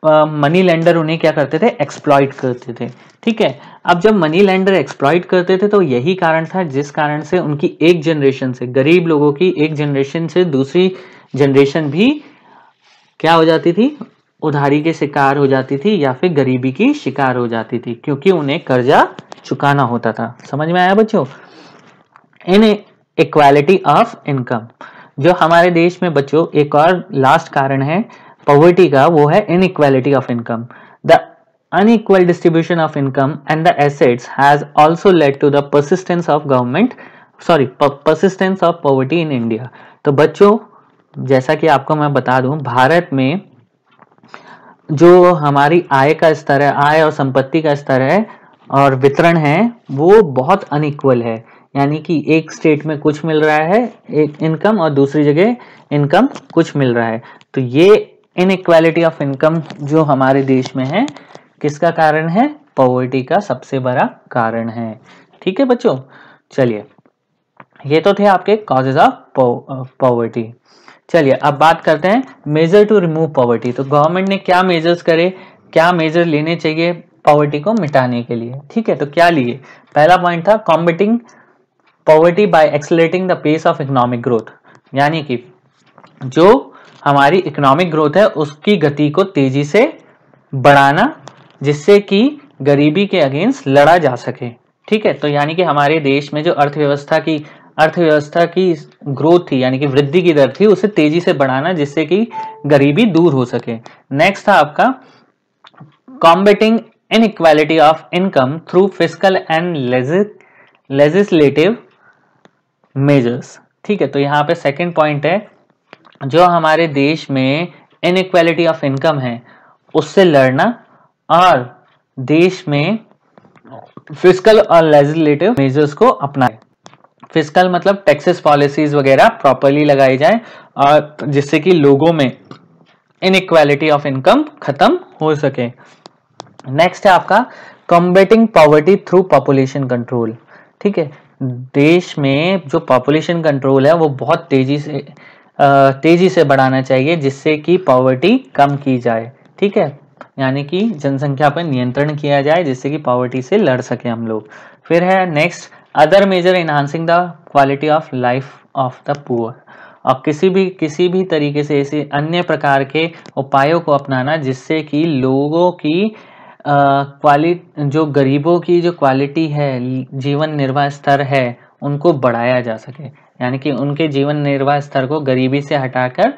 मनी लेंडर उन्हें क्या करते थे? एक्सप्लॉइट करते थे। ठीक है, अब जब मनी लेंडर एक्सप्लॉइट करते थे तो यही कारण था जिस कारण से उनकी एक जनरेशन से, गरीब लोगों की एक जनरेशन से दूसरी जनरेशन भी क्या हो जाती थी? उधारी के शिकार हो जाती थी, या फिर गरीबी की शिकार हो जाती थी, क्योंकि उन्हें कर्जा चुकाना होता था। समझ में आया बच्चों? इन इक्वालिटी ऑफ इनकम, जो हमारे देश में बच्चों एक और लास्ट कारण है पॉवर्टी का, वो है inequality of income. The unequal distribution of income and the assets has also led to the persistence of poverty in India. तो बच्चों जैसा कि आपको मैं बता दूं, भारत में जो हमारी आय का स्तर है, आय और संपत्ति का स्तर है और वितरण है, वो बहुत अनइक्वल है। यानी कि एक स्टेट में कुछ मिल रहा है एक इनकम और दूसरी जगह इनकम कुछ मिल रहा है। तो ये इनइक्वालिटी ऑफ इनकम जो हमारे देश में है, किसका कारण है? पॉवर्टी का सबसे बड़ा कारण है। ठीक है बच्चों, चलिए ये तो थे आपके कॉजेज ऑफ पॉवर्टी। चलिए अब बात करते हैं मेजर टू रिमूव पॉवर्टी। तो गवर्नमेंट ने क्या मेजर्स करे, क्या मेजर लेने चाहिए पॉवर्टी को मिटाने के लिए? ठीक है, तो क्या लिए? पहला पॉइंट था combating poverty by accelerating the pace of economic growth, यानी कि जो हमारी इकोनॉमिक ग्रोथ है उसकी गति को तेजी से बढ़ाना, जिससे कि गरीबी के अगेंस्ट लड़ा जा सके। ठीक है, तो यानी कि हमारे देश में जो अर्थव्यवस्था की ग्रोथ थी, यानी कि वृद्धि की दर थी, उसे तेजी से बढ़ाना जिससे कि गरीबी दूर हो सके। नेक्स्ट था आपका combating inequality of income through fiscal and legislative measures। ठीक है, तो यहाँ पे सेकंड पॉइंट है, जो हमारे देश में इनइक्वालिटी ऑफ इनकम है उससे लड़ना, और देश में फिस्कल और लेजिस्लेटिव मेजर्स को अपनाए। फिस्कल मतलब टैक्सेस पॉलिसीज वगैरह प्रॉपरली लगाई जाए और जिससे कि लोगों में इनइक्वालिटी ऑफ इनकम खत्म हो सके। नेक्स्ट है आपका combating poverty through population control. ठीक है, देश में जो पॉपुलेशन कंट्रोल है वो बहुत तेजी से बढ़ाना चाहिए जिससे कि पॉवर्टी कम की जाए। ठीक है, यानी कि जनसंख्या पर नियंत्रण किया जाए जिससे कि पॉवर्टी से लड़ सके हम लोग। फिर है next other major enhancing the quality of life of the poor, और किसी भी तरीके से ऐसे अन्य प्रकार के उपायों को अपनाना जिससे कि लोगों की जो गरीबों की जो क्वालिटी है, जीवन निर्वाह स्तर है, उनको बढ़ाया जा सके, यानी कि उनके जीवन निर्वाह स्तर को गरीबी से हटाकर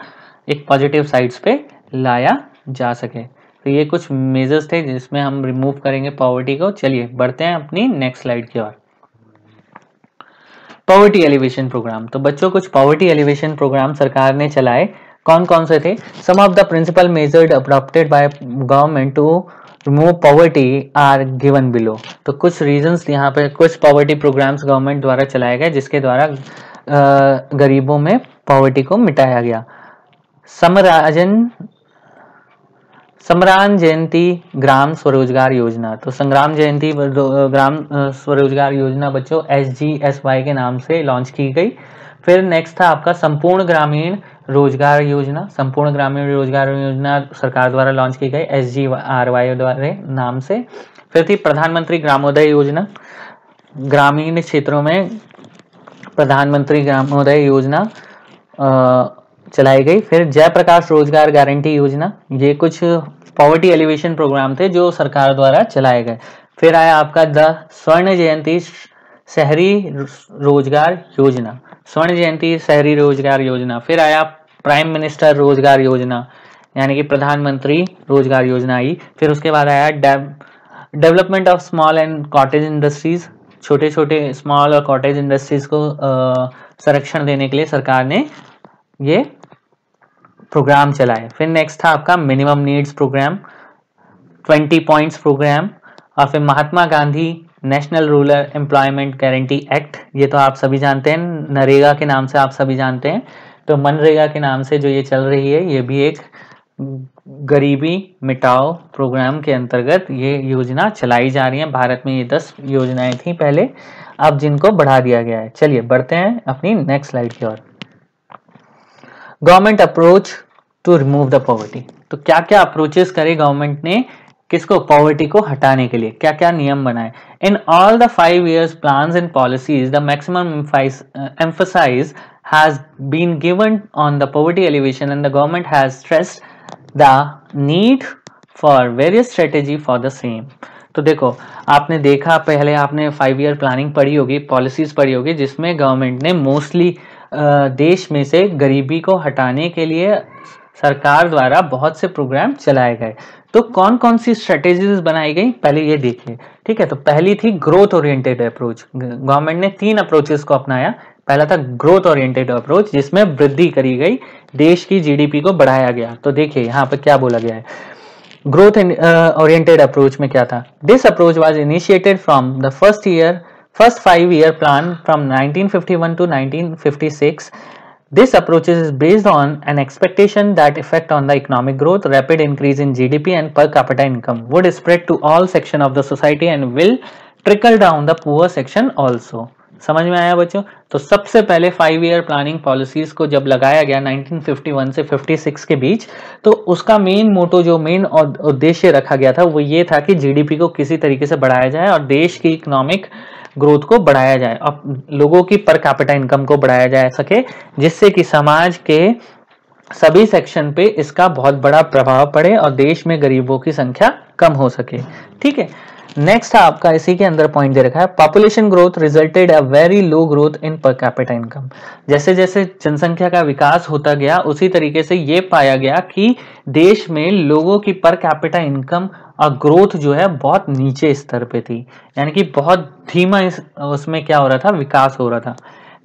एक पॉजिटिव साइड्स पे लाया जा सके। तो ये कुछ मेजर्स थे जिसमें हम रिमूव करेंगे पॉवर्टी को। चलिए बढ़ते हैं अपनी नेक्स्ट स्लाइड की ओर। Poverty alleviation programme. तो बच्चों कुछ पॉवर्टी एलिवेशन प्रोग्राम सरकार ने चलाए, कौन कौन से थे? Some of the principal measured adopted by government to remove poverty are given below. तो कुछ रीजंस यहाँ पे, कुछ पॉवर्टी प्रोग्राम्स गवर्नमेंट द्वारा चलाए गए जिसके द्वारा गरीबों में पॉवर्टी को मिटाया गया। समरान जयंती ग्राम स्वरोजगार योजना। तो संग्राम जयंती ग्राम स्वरोजगार योजना बच्चों SGSY के नाम से लॉन्च की गई। फिर नेक्स्ट था आपका संपूर्ण ग्रामीण रोजगार योजना। संपूर्ण ग्रामीण रोजगार योजना सरकार द्वारा लॉन्च की गई SGRY द्वारा नाम से। फिर थी प्रधानमंत्री ग्रामोदय योजना, ग्रामीण क्षेत्रों में प्रधानमंत्री ग्रामोदय योजना चलाई गई। फिर जयप्रकाश रोजगार गारंटी योजना। ये कुछ पॉवर्टी एलिवेशन प्रोग्राम थे जो सरकार द्वारा चलाए गए। फिर आया आपका द स्वर्ण जयंती शहरी रोजगार योजना, स्वर्ण जयंती शहरी रोजगार योजना। फिर आया प्राइम मिनिस्टर रोजगार योजना, यानी कि प्रधानमंत्री रोजगार योजना आई। फिर उसके बाद आया development of small and cottage industries, छोटे छोटे स्मॉल और कॉटेज इंडस्ट्रीज को संरक्षण देने के लिए सरकार ने ये प्रोग्राम चलाए। फिर नेक्स्ट था आपका minimum needs programme, 20 points programme. और फिर Mahatma Gandhi national rural employment guarantee act, ये तो आप सभी जानते हैं, नरेगा के नाम से आप सभी जानते हैं। तो मनरेगा के नाम से जो ये चल रही है, ये भी एक गरीबी मिटाओ प्रोग्राम के अंतर्गत ये योजना चलाई जा रही है। भारत में ये 10 योजनाएं थी पहले, अब जिनको बढ़ा दिया गया है। चलिए बढ़ते हैं अपनी नेक्स्ट स्लाइड की ओर। Government approach to remove the poverty. तो क्या क्या अप्रोचेस करे गवर्नमेंट ने किसको, पॉवर्टी को हटाने के लिए, क्या क्या नियम बनाए? In all the 5 years plans and policies, the maximum emphasis has been given on the poverty alleviation and the government has stressed the need for various strategy for the same। तो देखो, आपने देखा पहले, आपने 5 year प्लानिंग पढ़ी होगी, policies पढ़ी होगी, जिसमें गवर्नमेंट ने मोस्टली देश में से गरीबी को हटाने के लिए सरकार द्वारा बहुत से प्रोग्राम चलाए गए। तो कौन कौन सी स्ट्रेटेजीज बनाई गई, पहले ये देखिए। ठीक है, तो पहली थी ग्रोथ ओरिएंटेड अप्रोच। गवर्नमेंट ने 3 अप्रोचेस को अपनाया। पहला था ग्रोथ ओरिएंटेड अप्रोच, जिसमें वृद्धि करी गई, देश की GDP को बढ़ाया गया। तो देखिए यहाँ पर क्या बोला गया है, ग्रोथ ओरिएंटेड अप्रोच में क्या था? This approach was initiated from the first 5 year plan from 1951 to 1956. This approach is based on an expectation that effect on the economic growth, rapid increase in GDP and per capita income would spread to all section of the society and will trickle down the poor section also। समझ में आया बच्चों? तो सबसे पहले 5 year planning policies को जब लगाया गया 1951 से 56 के बीच, तो उसका मेन मोटो, जो मेन उद्देश्य रखा गया था, वो ये था कि GDP को किसी तरीके से बढ़ाया जाए और देश की इकोनॉमिक ग्रोथ को बढ़ाया जाए और लोगों की पर कैपिटा इनकम को बढ़ाया जा सके, जिससे कि समाज के सभी सेक्शन पे इसका बहुत बड़ा प्रभाव पड़े और देश में गरीबों की संख्या कम हो सके। ठीक है, नेक्स्ट आपका इसी के अंदर पॉइंट दे रखा है, population growth resulted a very low growth in per capita income. जैसे जैसे जनसंख्या का विकास होता गया उसी तरीके से ये पाया गया कि देश में लोगों की पर कैपिटा इनकम और ग्रोथ जो है बहुत नीचे स्तर पे थी, यानी कि बहुत धीमा उसमें क्या हो रहा था, विकास हो रहा था।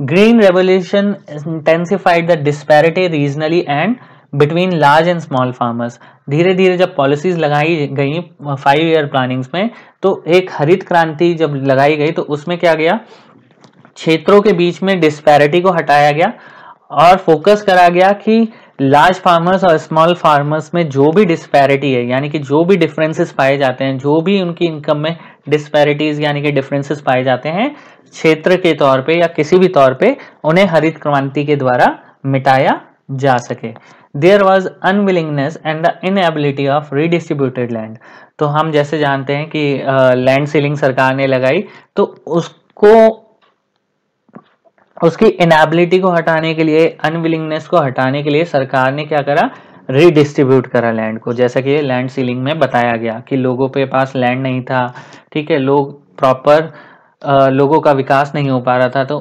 Green revolution intensified the disparity regionally and between large and small farmers. धीरे धीरे जब पॉलिसीज लगाई गई 5 ईयर प्लानिंग्स में, तो एक हरित क्रांति जब लगाई गई तो उसमें क्या गया, क्षेत्रों के बीच में डिस्पैरिटी को हटाया गया और फोकस करा गया कि लार्ज फार्मर्स और स्मॉल फार्मर्स में जो भी डिस्पैरिटी है, यानी कि जो भी डिफरेंसेस पाए जाते हैं, जो भी उनकी इनकम में डिस्पैरिटीज यानी कि डिफरेंसेस पाए जाते हैं क्षेत्र के तौर पे या किसी भी तौर पे, उन्हें हरित क्रांति के द्वारा मिटाया जा सके। There was unwillingness and the inability of redistributed land। तो हम जैसे जानते हैं कि लैंड सीलिंग सरकार ने लगाई, तो उसकी इनएबिलिटी को हटाने के लिए, अनविलिंगनेस को हटाने के लिए सरकार ने क्या करा, रीडिस्ट्रीब्यूट करा लैंड को। जैसा कि लैंड सीलिंग में बताया गया कि लोगों के पास लैंड नहीं था, ठीक है, लोग प्रॉपर लोगों का विकास नहीं हो पा रहा था, तो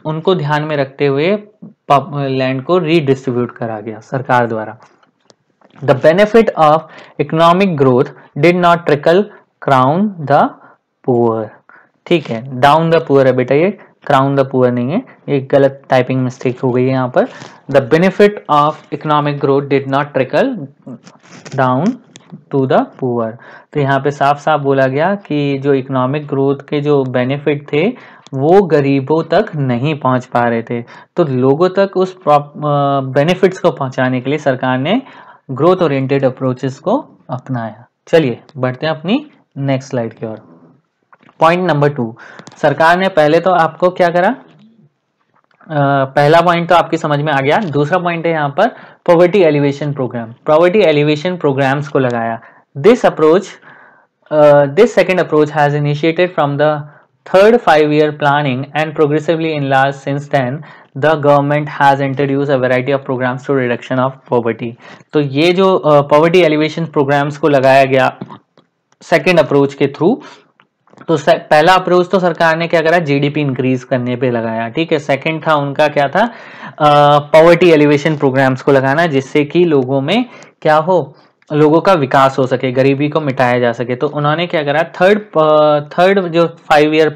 उनको ध्यान में रखते हुए लैंड को रीडिस्ट्रीब्यूट करा गया सरकार द्वारा। The benefit of economic growth did not trickle crown the poor. ठीक है, डाउन द पुअर है बेटा, ये क्राउन द पुअर नहीं है, एक गलत टाइपिंग मिस्टेक हो गई है यहाँ पर। The benefit of economic growth did not trickle down to the poor. तो यहाँ पे साफ साफ बोला गया कि जो इकोनॉमिक ग्रोथ के जो बेनिफिट थे वो गरीबों तक नहीं पहुंच पा रहे थे, तो लोगों तक उस बेनिफिट्स को पहुंचाने के लिए सरकार ने ग्रोथ ओरिएंटेड अप्रोचेस को अपनाया। चलिए बढ़ते हैं अपनी नेक्स्ट स्लाइड की ओर। पॉइंट नंबर 2, सरकार ने पहले तो आपको क्या करा, पहला पॉइंट तो आपकी समझ में आ गया। दूसरा पॉइंट है यहाँ पर poverty elevation program, poverty elevation programs को लगाया। This second approach has initiated from the third 5-year planning and progressively enlarged since then. The government has introduced a variety of programs to reduction of poverty। तो ये जो poverty elevation programs को लगाया गया second approach के through, तो पहला approach तो सरकार ने क्या करा, जीडीपी इंक्रीज करने पे लगाया, ठीक है। सेकंड था उनका क्या था, पॉवर्टी एलिवेशन प्रोग्राम्स को लगाना, जिससे कि लोगों में क्या हो, लोगों का विकास हो सके, गरीबी को मिटाया जा सके। तो उन्होंने क्या करा, थर्ड जो 5 ईयर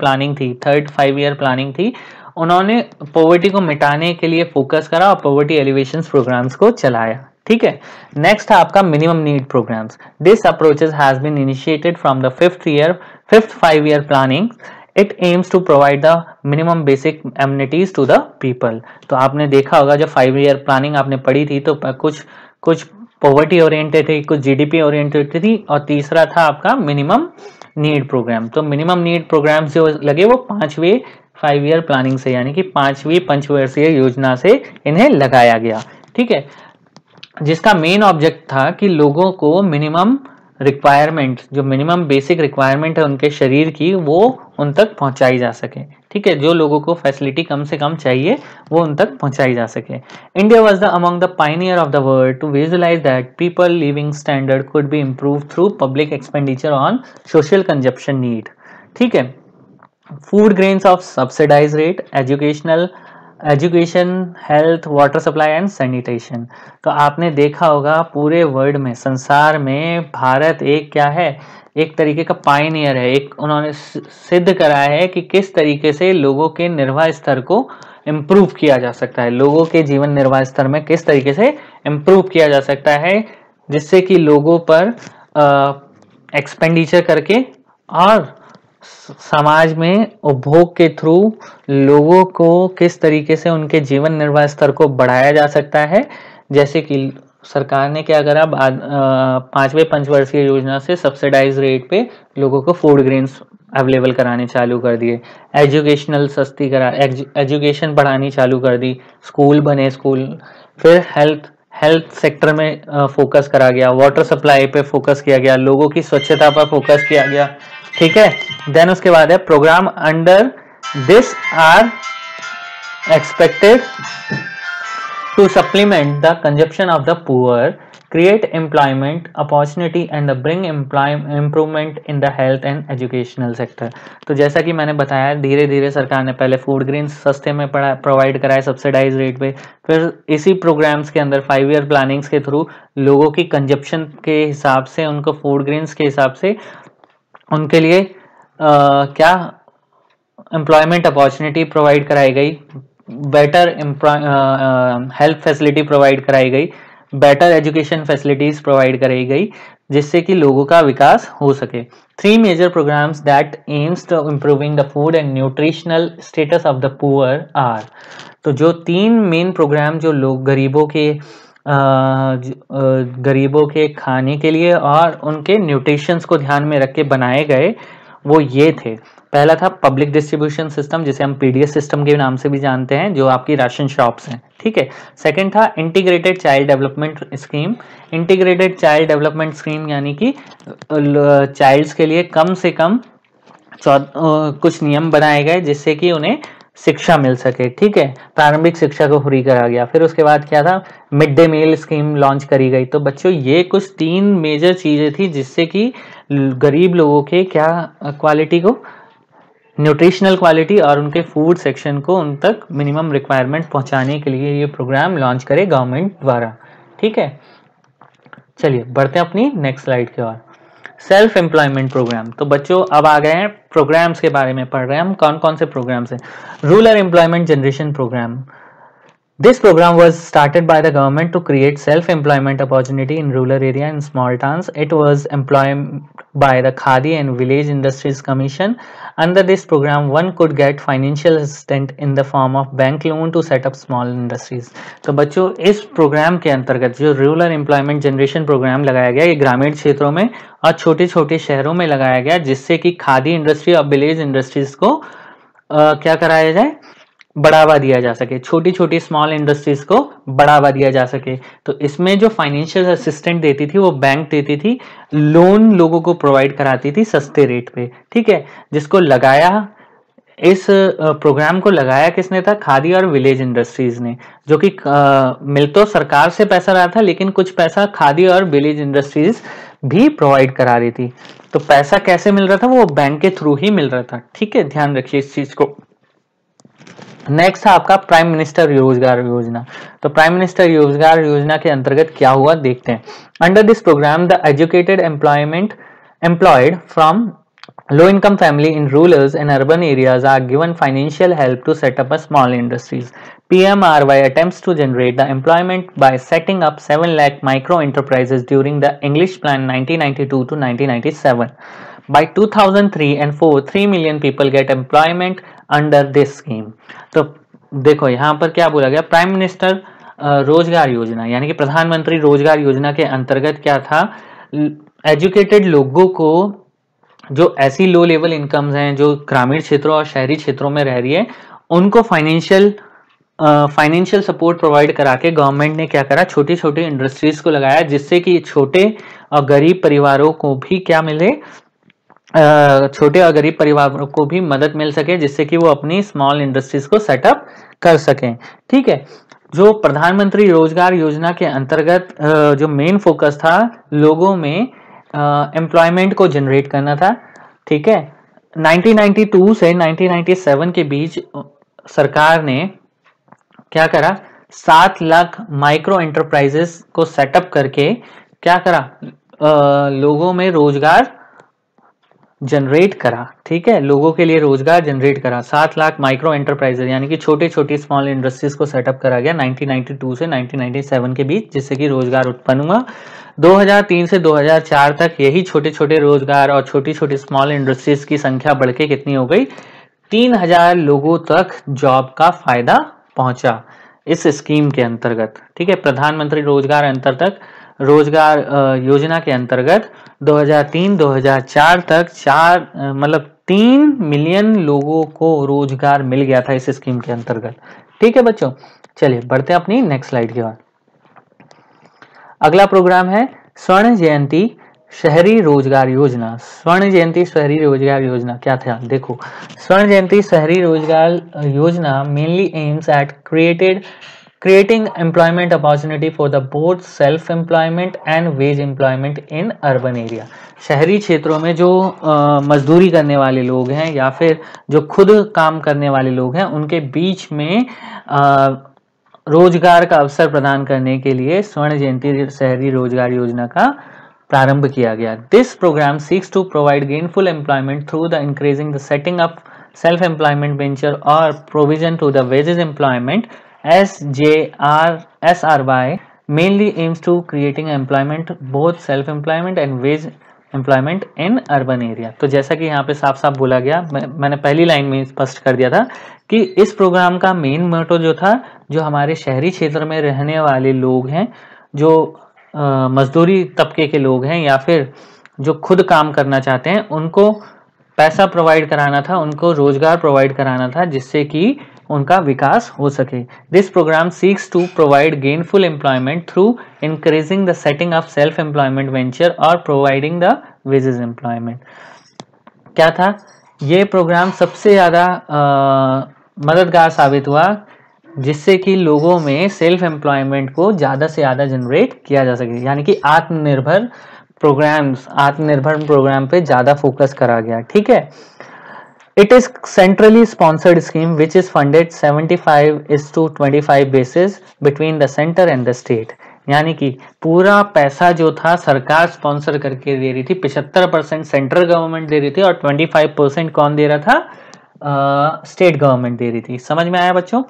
प्लानिंग थी, उन्होंने पॉवर्टी को मिटाने के लिए फोकस करा और पॉवर्टी एलिवेशन प्रोग्राम्स को चलाया, ठीक है। नेक्स्ट है आपका minimum need programs. This approaches has been initiated from the fifth 5 year planning. It aims to provide the minimum basic amenities to the people. तो आपने देखा होगा जब 5 ईयर प्लानिंग आपने पढ़ी थी तो कुछ पॉवर्टी ओरिएंटेड थी, कुछ जीडीपी ओरिएंटेड थी, और तीसरा था आपका मिनिमम नीड प्रोग्राम। तो मिनिमम नीड प्रोग्राम जो लगे वो 5वें 5 ईयर प्लानिंग से, यानी कि 5वीं पंचवर्षीय योजना से इन्हें लगाया गया, ठीक है, जिसका मेन ऑब्जेक्ट था कि लोगों को मिनिमम रिक्वायरमेंट, जो मिनिमम बेसिक रिक्वायरमेंट है उनके शरीर की, वो उन तक पहुंचाई जा सके, ठीक है। जो लोगों को फैसिलिटी कम से कम चाहिए वो उन तक पहुंचाई जा सके। India was the among the pioneer of the world to visualize that people living standard could be improve through public expenditure on social consumption need, ठीक है। Food grains of subsidize rate, education, health, water supply and sanitation. तो आपने देखा होगा पूरे world में, संसार में भारत एक क्या है, एक तरीके का पायनियर है। एक उन्होंने सिद्ध करा है कि किस तरीके से लोगों के निर्वाह स्तर को इम्प्रूव किया जा सकता है, लोगों के जीवन निर्वाह स्तर में किस तरीके से इम्प्रूव किया जा सकता है, जिससे कि लोगों पर एक्सपेंडिचर करके और समाज में उपभोग के थ्रू लोगों को किस तरीके से उनके जीवन निर्वाह स्तर को बढ़ाया जा सकता है। जैसे कि सरकार ने क्या करा, 5वें पंचवर्षीय योजना से सब्सिडाइज रेट पे लोगों को फूड ग्रेन्स अवेलेबल कराने चालू कर दिए, एजुकेशन बढ़ानी चालू कर दी, स्कूल बने, फिर हेल्थ सेक्टर में फोकस करा गया, वाटर सप्लाई पे फोकस किया गया, लोगों की स्वच्छता पर फोकस किया गया, ठीक है। देन उसके बाद है program under this are expected to supplement the consumption of the poor, create employment opportunity and bring improvement in the health and educational sector। तो जैसा कि मैंने बताया, धीरे धीरे सरकार ने पहले फूड ग्रेन्स सस्ते में प्रोवाइड कराए सब्सिडाइज रेट पे, फिर इसी प्रोग्राम्स के अंदर 5 ईयर प्लानिंग्स के थ्रू लोगों की कंजप्शन के हिसाब से, उनको फूड ग्रेन्स के हिसाब से उनके लिए क्या एम्प्लॉयमेंट अपॉर्चुनिटी प्रोवाइड कराई गई, बेटर हेल्थ फैसिलिटी प्रोवाइड कराई गई, बेटर एजुकेशन फैसिलिटीज प्रोवाइड कराई गई, जिससे कि लोगों का विकास हो सके। 3 major programs that aims to improving the food and nutritional status of the poor are. तो जो 3 मेन प्रोग्राम जो लोग गरीबों के खाने के लिए और उनके न्यूट्रिशंस को ध्यान में रख के बनाए गए, वो ये थे। पहला था पब्लिक डिस्ट्रीब्यूशन सिस्टम, जिसे हम पीडीएस सिस्टम के नाम से भी जानते हैं, जो आपकी राशन शॉप्स हैं, ठीक है। सेकंड था integrated child development scheme. Integrated child development scheme यानी कि चाइल्ड्स के लिए कम से कम कुछ नियम बनाए गए जिससे कि उन्हें शिक्षा मिल सके, ठीक है। प्रारंभिक शिक्षा को फ्री करा गया। फिर उसके बाद क्या था, mid day meal scheme launch करी गई। तो बच्चों ये कुछ 3 मेजर चीजें थी जिससे कि गरीब लोगों के क्या क्वालिटी को, न्यूट्रिशनल क्वालिटी और उनके फूड सेक्शन को उन तक मिनिमम रिक्वायरमेंट पहुंचाने के लिए ये प्रोग्राम लॉन्च करे गवर्नमेंट द्वारा, ठीक है। चलिए बढ़ते हैं अपनी नेक्स्ट स्लाइड की ओर। Self employment programme. तो बच्चों अब आ गए हैं प्रोग्राम्स के बारे में पढ़ रहे हैं हम, कौन कौन से प्रोग्राम्स हैं। Rural employment generation program. This program was started by the government to create self-employment opportunity in rural area and small towns. It was employed by the Khadi and Village Industries Commission. Under this program, one could get financial assistance in the form of bank loan to set up small industries. तो बच्चों इस programme के अंतर्गत जो rural employment generation programme लगाया गया, ये ग्रामीण क्षेत्रों में और छोटे छोटे शहरों में लगाया गया, जिससे कि खादी इंडस्ट्री और विलेज इंडस्ट्रीज को क्या कराया जाए, बढ़ावा दिया जा सके, छोटी छोटी स्मॉल इंडस्ट्रीज को बढ़ावा दिया जा सके। तो इसमें जो फाइनेंशियल असिस्टेंट देती थी वो बैंक देती थी, लोन लोगों को प्रोवाइड कराती थी सस्ते रेट पे, ठीक है। जिसको लगाया, इस प्रोग्राम को लगाया किसने था, खादी और विलेज इंडस्ट्रीज ने, जो कि मिल तो सरकार से पैसा रहा था, लेकिन कुछ पैसा खादी और विलेज इंडस्ट्रीज भी प्रोवाइड करा रही थी। तो पैसा कैसे मिल रहा था, वो बैंक के थ्रू ही मिल रहा था, ठीक है, ध्यान रखिए इस चीज को। नेक्स्ट है आपका प्राइम मिनिस्टर रोजगार योजना। तो प्राइम मिनिस्टर रोजगार योजना के अंतर्गत क्या हुआ देखते हैं। Under this program the educated employed from low income family in rural and urban areas are given financial help to set up a small industries. PMRY attempts to generate the employment by setting up 7 lakh micro enterprises during the English Plan 1992 to 1997. By 2003 and 4, 3 million people get employment under this scheme. तो देखो यहाँ पर क्या बोला गया, prime minister रोजगार योजना यानी कि प्रधानमंत्री रोजगार योजना के अंतर्गत क्या था, एजुकेटेड लोगों को, जो ऐसी लो लेवल इनकम्स हैं जो ग्रामीण क्षेत्रों और शहरी क्षेत्रों में रह रही है, उनको फाइनेंशियल सपोर्ट प्रोवाइड करा के गवर्नमेंट ने क्या करा, छोटी छोटी इंडस्ट्रीज को लगाया, जिससे कि छोटे और गरीब परिवारों को भी क्या मिले, छोटे और गरीब परिवारों को भी मदद मिल सके, जिससे कि वो अपनी स्मॉल इंडस्ट्रीज को सेटअप कर सकें, ठीक है। जो प्रधानमंत्री रोजगार योजना के अंतर्गत जो मेन फोकस था, लोगों में एम्प्लॉयमेंट को जनरेट करना था, ठीक है। 1992 से 1997 के बीच सरकार ने क्या करा, 7 लाख माइक्रो एंटरप्राइजेस को सेटअप करके क्या करा, लोगों में रोजगार जनरेट करा, ठीक है, लोगों के लिए रोजगार जनरेट करा। 7 लाख माइक्रो एंटरप्राइजेस यानी कि छोटे छोटी स्मॉल इंडस्ट्रीज को सेटअप करा गया 1992 से 1997 के बीच, जिससे कि रोजगार उत्पन्न हुआ। 2003 से 2004 तक यही छोटे छोटे रोजगार और छोटी छोटी स्मॉल इंडस्ट्रीज की संख्या बढ़ के कितनी हो गई, 3000 लोगों तक जॉब का फायदा पहुंचा इस स्कीम के अंतर्गत, ठीक है। प्रधानमंत्री रोजगार योजना के अंतर्गत 2003-2004 तक 3 मिलियन लोगों को रोजगार मिल गया था इस स्कीम के अंतर्गत, ठीक है बच्चों। चलिए बढ़ते हैं अपनी नेक्स्ट स्लाइड की ओर। अगला प्रोग्राम है स्वर्ण जयंती शहरी रोजगार योजना। स्वर्ण जयंती शहरी रोजगार योजना क्या था, देखो, स्वर्ण जयंती शहरी रोजगार योजना mainly aims at creating employment opportunity for the both self employment and veg employment in urban area. शहरी क्षेत्रों में जो मजदूरी करने वाले लोग हैं या फिर जो खुद काम करने वाले लोग हैं, उनके बीच में रोजगार का अवसर प्रदान करने के लिए स्वर्ण जयंती शहरी रोजगार योजना का प्रारंभ किया गया। This programme seeks to provide gainful employment through the increasing the setting up self employment venture और provision to the wages employment. SJRSRY mainly aims to creating employment, both self-employment and wage employment in urban area। तो जैसा कि यहाँ पे साफ साफ बोला गया, मैंने पहली लाइन में स्पष्ट कर दिया था कि इस प्रोग्राम का मेन मोटो जो था, जो हमारे शहरी क्षेत्र में रहने वाले लोग हैं, जो मजदूरी तबके के लोग हैं या फिर जो खुद काम करना चाहते हैं, उनको पैसा प्रोवाइड कराना था, उनको रोजगार प्रोवाइड कराना था, जिससे कि उनका विकास हो सके। This programme seeks to provide gainful employment through increasing the setting of self employment venture और प्रोवाइडिंग द वेजेस एम्प्लॉयमेंट। क्या था ये प्रोग्राम? सबसे ज़्यादा मददगार साबित हुआ जिससे कि लोगों में सेल्फ एम्प्लॉयमेंट को ज़्यादा से ज़्यादा जनरेट किया जा सके, यानी कि आत्मनिर्भर प्रोग्राम पे ज़्यादा फोकस करा गया। ठीक है। It is centrally sponsored scheme which is funded 75:25 basis between the center and the state। यानी कि पूरा पैसा जो था सरकार स्पॉन्सर करके दे रही थी, 75% सेंट्रल गवर्नमेंट दे रही थी और 25% कौन दे रहा था? स्टेट गवर्नमेंट दे रही थी। समझ में आया बच्चों?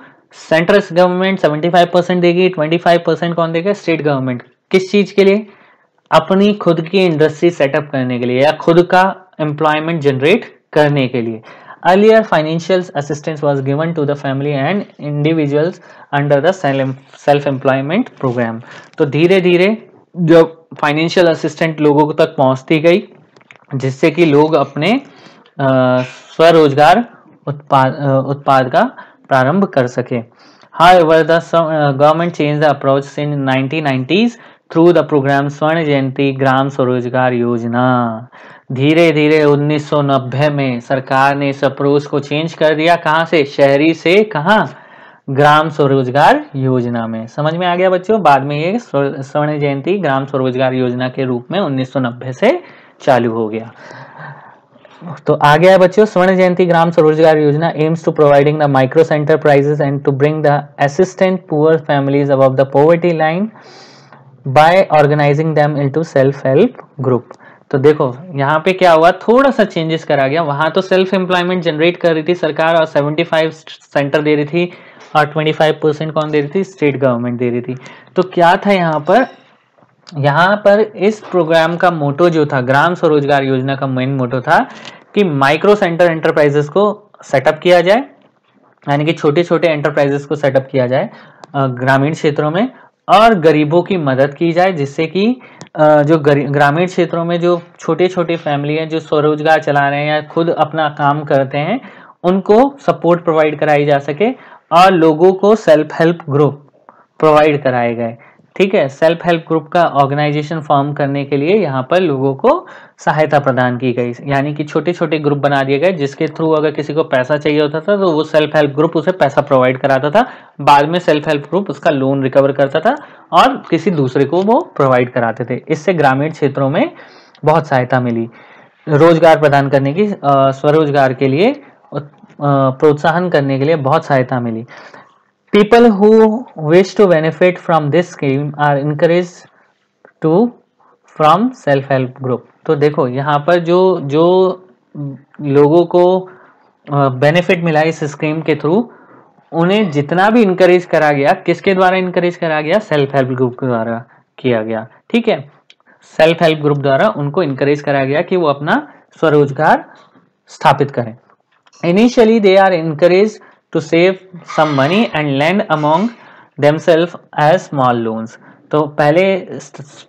सेंट्रल गवर्नमेंट 75% देगी, 25% कौन देगा? State government. किस चीज के लिए? अपनी खुद की इंडस्ट्री सेटअप करने के लिए या खुद का एम्प्लॉयमेंट जनरेट करने के लिए। Earlier financial assistance was given to the family and individuals under the self employment program। तो धीरे धीरे जब फाइनेंशियल असिस्टेंट लोगों तक पहुंचती गई, जिससे कि लोग अपने स्वरोजगार उत्पाद का प्रारंभ कर सके। However, the government changed the approach in 1990s through the program स्वर्ण जयंती ग्राम स्वरोजगार योजना। धीरे धीरे 1990 में सरकार ने इस अप्रोच को चेंज कर दिया। कहां से? शहरी से कहां? ग्राम स्वरोजगार योजना में। समझ में आ गया बच्चों? बाद में ये स्वर्ण जयंती ग्राम स्वरोजगार योजना के रूप में 1990 से चालू हो गया। तो आ गया बच्चों स्वर्ण जयंती Gram Swarozgar Yojana aims to providing the micro enterprises and to bring the assistant poor families above the poverty line by organizing them into self help group. तो देखो यहाँ पे क्या हुआ, थोड़ा सा चेंजेस करा गया। वहां तो सेल्फ एम्प्लॉयमेंट जनरेट कर रही थी सरकार और 75 सेंटर दे रही थी और 25% कौन दे रही थी? स्टेट गवर्नमेंट दे रही थी। तो क्या था यहाँ पर इस प्रोग्राम का मोटो जो था, ग्राम स्वरोजगार योजना का मेन मोटो था कि माइक्रो सेंटर एंटरप्राइजेस को सेटअप किया जाए, यानी कि छोटे छोटे एंटरप्राइजेस को सेटअप किया जाए ग्रामीण क्षेत्रों में, और गरीबों की मदद की जाए, जिससे कि जो ग्रामीण क्षेत्रों में जो छोटे छोटे फैमिली हैं जो स्वरोजगार चला रहे हैं या खुद अपना काम करते हैं, उनको सपोर्ट प्रोवाइड कराई जा सके और लोगों को सेल्फ हेल्प ग्रुप प्रोवाइड कराए गए। ठीक है। सेल्फ हेल्प ग्रुप का ऑर्गेनाइजेशन फॉर्म करने के लिए यहाँ पर लोगों को सहायता प्रदान की गई, यानी कि छोटे छोटे ग्रुप बना दिए गए जिसके थ्रू अगर किसी को पैसा चाहिए होता था तो वो सेल्फ हेल्प ग्रुप उसे पैसा प्रोवाइड कराता था, बाद में सेल्फ हेल्प ग्रुप उसका लोन रिकवर करता था और किसी दूसरे को वो प्रोवाइड कराते थे। इससे ग्रामीण क्षेत्रों में बहुत सहायता मिली, रोजगार प्रदान करने की, स्वरोजगार के लिए प्रोत्साहन करने के लिए बहुत सहायता मिली। People who wish to benefit from this scheme are encouraged to from self-help group। तो देखो यहाँ पर जो लोगों को बेनिफिट मिला इस स्कीम के थ्रू, उन्हें जितना भी इनकरेज करा गया, किसके द्वारा इनकरेज करा गया? सेल्फ हेल्प ग्रुप के द्वारा किया गया। ठीक है। सेल्फ हेल्प ग्रुप द्वारा उनको इनकरेज करा गया कि वो अपना स्वरोजगार स्थापित करें। Initially they are encouraged to save some money and lend among themselves as small loans। तो पहले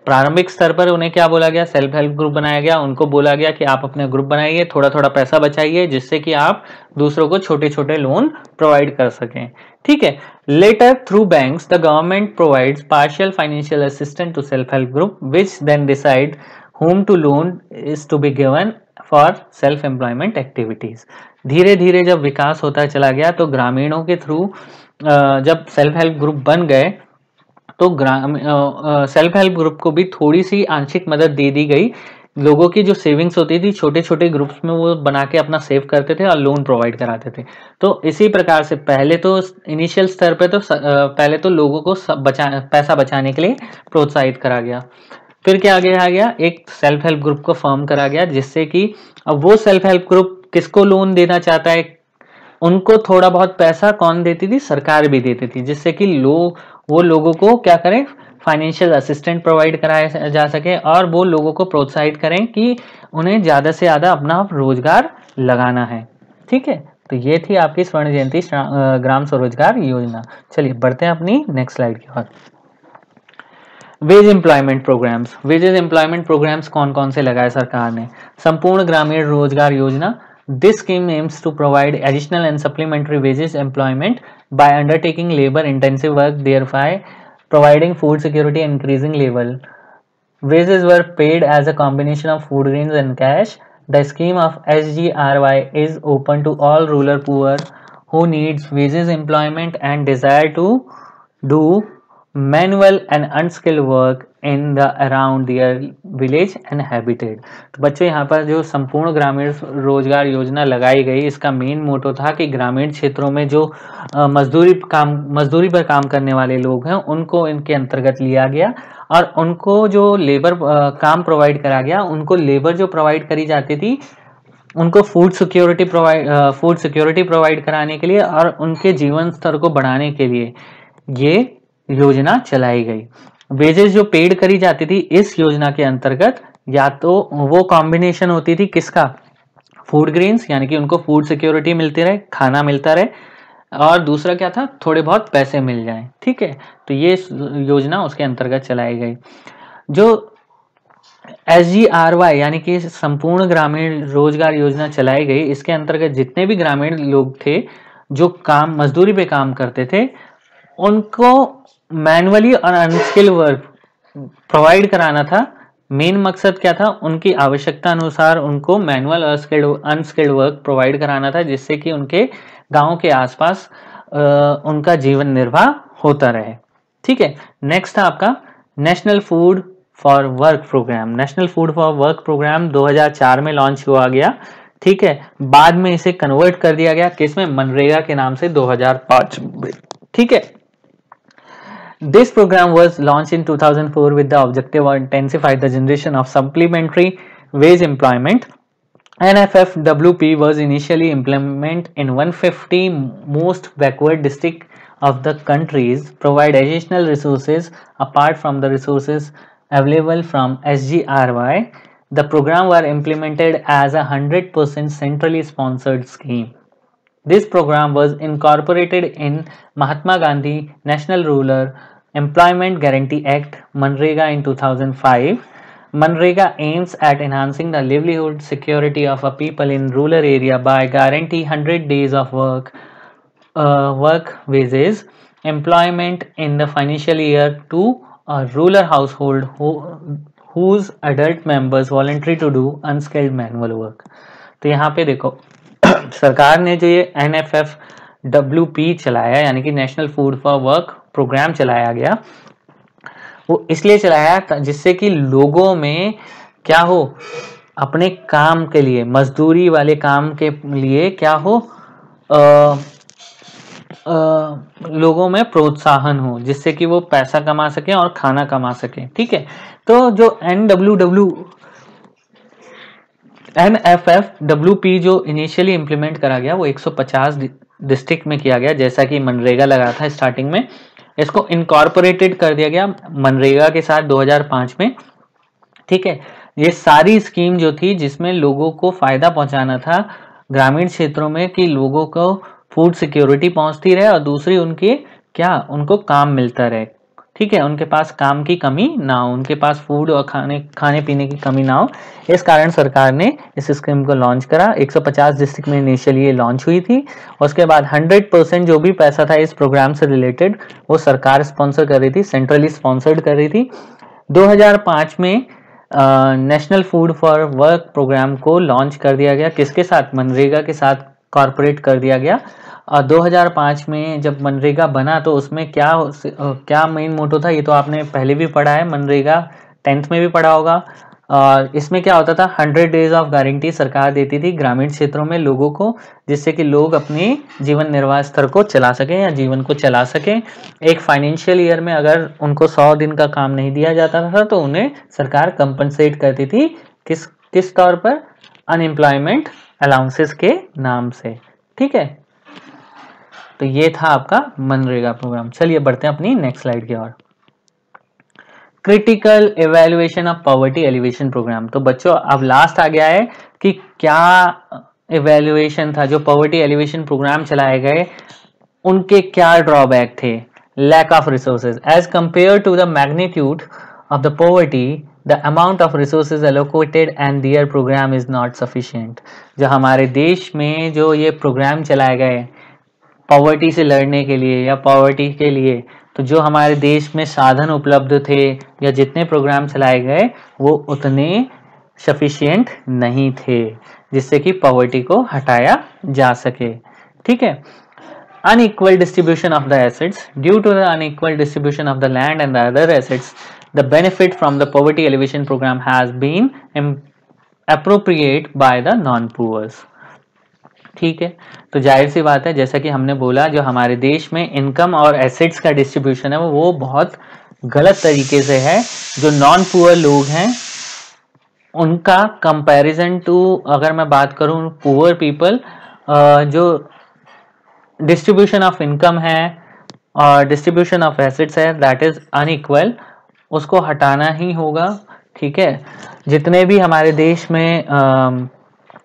प्रारंभिक स्तर पर उन्हें क्या बोला गया? सेल्फ हेल्प ग्रुप बनाया गया, उनको बोला गया कि आप अपने ग्रुप बनाइए, थोड़ा थोड़ा पैसा बचाइए, जिससे कि आप दूसरों को छोटे छोटे लोन प्रोवाइड कर सकें। ठीक है। Later through banks the government provides partial financial assistance to self help group which then decide whom to loan is to be given for self employment activities। धीरे धीरे जब विकास होता चला गया तो ग्रामीणों के थ्रू जब सेल्फ हेल्प ग्रुप बन गए तो सेल्फ हेल्प ग्रुप को भी थोड़ी सी आंशिक मदद दे दी गई। लोगों की जो सेविंग्स होती थी छोटे छोटे ग्रुप्स में वो बना के अपना सेव करते थे और लोन प्रोवाइड कराते थे। तो इसी प्रकार से पहले तो इनिशियल स्तर पे तो पहले तो लोगों को पैसा बचाने के लिए प्रोत्साहित करा गया। फिर क्या आगे आ गया, एक सेल्फ हेल्प ग्रुप को फॉर्म करा गया, जिससे कि अब वो सेल्फ हेल्प ग्रुप किसको लोन देना चाहता है, उनको थोड़ा बहुत पैसा कौन देती थी, सरकार भी देती थी, जिससे कि वो लोगों को क्या करें, फाइनेंशियल असिस्टेंट प्रोवाइड कराया जा सके और वो लोगों को प्रोत्साहित करें कि उन्हें ज़्यादा से ज़्यादा अपना रोजगार लगाना है। ठीक है, तो ये थी आपकी स्वर्ण जयंती ग्राम स्वरोजगार योजना। चलिए बढ़ते हैं अपनी नेक्स्ट स्लाइड की ओर। Wage employment programmes, wages employment programmes कौन कौन से लगाए सरकार ने। संपूर्ण ग्रामीण रोजगार योजना, this scheme aims to provide additional and supplementary wages employment by undertaking labor intensive work, thereby providing food security and increasing level. Wages were paid as a combination of food grains and cash. The scheme of SGRY is open to all rural poor who needs wages employment and desire to do manual and unskilled work in the around their village and habitat। तो बच्चों यहाँ पर जो संपूर्ण ग्रामीण रोजगार योजना लगाई गई, इसका मेन मोटो था कि ग्रामीण क्षेत्रों में जो मजदूरी पर काम करने वाले लोग हैं उनको इनके अंतर्गत लिया गया और उनको जो लेबर काम प्रोवाइड करा गया, उनको लेबर जो प्रोवाइड करी जाती थी उनको फूड सिक्योरिटी प्रोवाइड कराने के लिए और उनके जीवन स्तर को बढ़ाने के लिए ये योजना चलाई गई। वेजेस जो पेड करी जाती थी इस योजना के अंतर्गत, या तो वो कॉम्बिनेशन होती थी किसका, फूड ग्रेन्स, यानी कि उनको फूड सिक्योरिटी मिलती रहे, खाना मिलता रहे, और दूसरा क्या था, थोड़े बहुत पैसे मिल जाएं। ठीक है, तो ये योजना उसके अंतर्गत चलाई गई। जो SGRY यानी कि संपूर्ण ग्रामीण रोजगार योजना चलाई गई, इसके अंतर्गत जितने भी ग्रामीण लोग थे जो मजदूरी पे काम करते थे, उनको मैनुअली और अनस्किल्ड वर्क प्रोवाइड कराना था। मेन मकसद क्या था, उनकी आवश्यकता अनुसार उनको मैनुअल और अनस्किल्ड वर्क प्रोवाइड कराना था, जिससे कि उनके गांव के आसपास उनका जीवन निर्वाह होता रहे। ठीक है, नेक्स्ट था आपका national food for work program. National food for work program 2004 में लॉन्च हुआ गया। ठीक है, बाद में इसे कन्वर्ट कर दिया गया किसमें, मनरेगा के नाम से 2005 में। ठीक है, this program was launched in 2004 with the objective of intensify the generation of supplementary wage employment. NFFWP was initially implemented in 150 most backward districts of the countries, provide additional resources apart from the resources available from SGRY. The program were implemented as a 100% centrally sponsored scheme. This program was incorporated in Mahatma Gandhi National Rural Employment Guarantee Act (Manrega) in 2005. Manrega aims at enhancing the livelihood security of a people in rural area by guarantee 100 days of work wages employment in the financial year to a rural household whose adult members voluntary to do unskilled manual work। तो यहाँ पे देखो सरकार ने जो ये NFFWP चलाया, यानी कि national food for work program चलाया गया, वो इसलिए चलाया जिससे कि लोगों में क्या हो, अपने काम के लिए, मजदूरी वाले काम के लिए क्या हो, लोगों में प्रोत्साहन हो, जिससे कि वो पैसा कमा सके और खाना कमा सके। ठीक है, तो जो NFFWP जो इनिशियली इम्प्लीमेंट करा गया वो 150 डिस्ट्रिक्ट में किया गया, जैसा कि मनरेगा लगा था स्टार्टिंग में। इसको इनकॉर्पोरेटेड कर दिया गया मनरेगा के साथ 2005 में। ठीक है, ये सारी स्कीम जो थी जिसमें लोगों को फायदा पहुंचाना था ग्रामीण क्षेत्रों में, कि लोगों को फूड सिक्योरिटी पहुंचती रहे और दूसरी उनके क्या, उनको काम मिलता रहे। ठीक है, उनके पास काम की कमी ना हो, उनके पास फूड और खाने पीने की कमी ना हो। इस कारण सरकार ने इस स्कीम को लॉन्च करा। 150 डिस्ट्रिक्ट में इनिशियली ये लॉन्च हुई थी। उसके बाद 100% जो भी पैसा था इस प्रोग्राम से रिलेटेड वो सरकार स्पॉन्सर कर रही थी, सेंट्रली स्पॉन्सर्ड कर रही थी। 2005 में national food for work program को लॉन्च कर दिया गया, किसके साथ, मनरेगा के साथ कॉर्पोरेट कर दिया गया। 2005 में जब मनरेगा बना तो उसमें क्या मेन मोटो था, ये तो आपने पहले भी पढ़ा है, मनरेगा 10th में भी पढ़ा होगा। और इसमें क्या होता था, 100 डेज ऑफ गारंटी सरकार देती थी ग्रामीण क्षेत्रों में लोगों को, जिससे कि लोग अपने जीवन निर्वाह स्तर को चला सकें या जीवन को चला सकें। एक फाइनेंशियल ईयर में अगर उनको 100 दिन का काम नहीं दिया जाता था तो उन्हें सरकार कंपनसेट करती थी, किस तौर पर, अनएम्प्लॉयमेंट अलाउंसेस के नाम से। ठीक है, तो ये था आपका मनरेगा प्रोग्राम। चलिए बढ़ते हैं अपनी नेक्स्ट स्लाइड की ओर। Critical evaluation of poverty elevation programme. तो बच्चों अब लास्ट आ गया है कि क्या एवेल्युएशन था, जो पॉवर्टी एलिवेशन प्रोग्राम चलाए गए उनके क्या ड्रॉबैक थे। Lack of resources, as compare to the magnitude of the poverty the amount of resources allocated and their program is not sufficient. जो हमारे देश में जो ये प्रोग्राम चलाए गए पॉवर्टी से लड़ने के लिए या पॉवर्टी के लिए, तो जो हमारे देश में साधन उपलब्ध थे या जितने प्रोग्राम चलाए गए वो उतने सफिशिएंट नहीं थे जिससे कि पॉवर्टी को हटाया जा सके। ठीक है, unequal distribution of the assets. Due to the unequal distribution of the land and the other assets, the benefit from the poverty alleviation program has been appropriate by the non-poors. ठीक है, तो जाहिर सी बात है, जैसा कि हमने बोला, जो हमारे देश में इनकम और एसेट्स का डिस्ट्रीब्यूशन है वो बहुत गलत तरीके से है। जो नॉन पुअर लोग हैं उनका कंपैरिजन टू, अगर मैं बात करूं पुअर पीपल, जो डिस्ट्रीब्यूशन ऑफ इनकम है और डिस्ट्रीब्यूशन ऑफ एसेट्स है, दैट इज अनइक्वल, उसको हटाना ही होगा। ठीक है, जितने भी हमारे देश में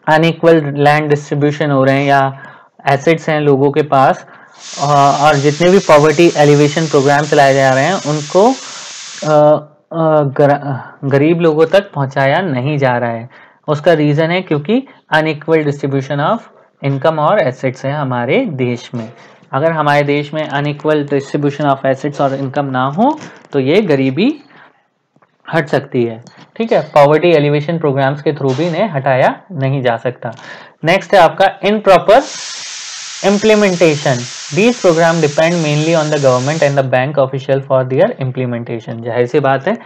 अनइक्वल लैंड डिस्ट्रीब्यूशन हो रहे हैं या एसेट्स हैं लोगों के पास, और जितने भी पॉवर्टी एलिवेशन प्रोग्राम चलाए जा रहे हैं उनको गरीब लोगों तक पहुंचाया नहीं जा रहा है। उसका रीज़न है क्योंकि अनइक्वल डिस्ट्रीब्यूशन ऑफ इनकम और एसेट्स है हमारे देश में। अगर हमारे देश में अनइक्वल डिस्ट्रीब्यूशन ऑफ एसेट्स और इनकम ना हो तो ये गरीबी हट सकती है। ठीक है, पॉवर्टी एलिवेशन प्रोग्राम्स के थ्रू भी इन्हें हटाया नहीं जा सकता। नेक्स्ट है आपका improper implementation. These program depend mainly on the government and the bank official for their implementation. जाहिर सी बात है,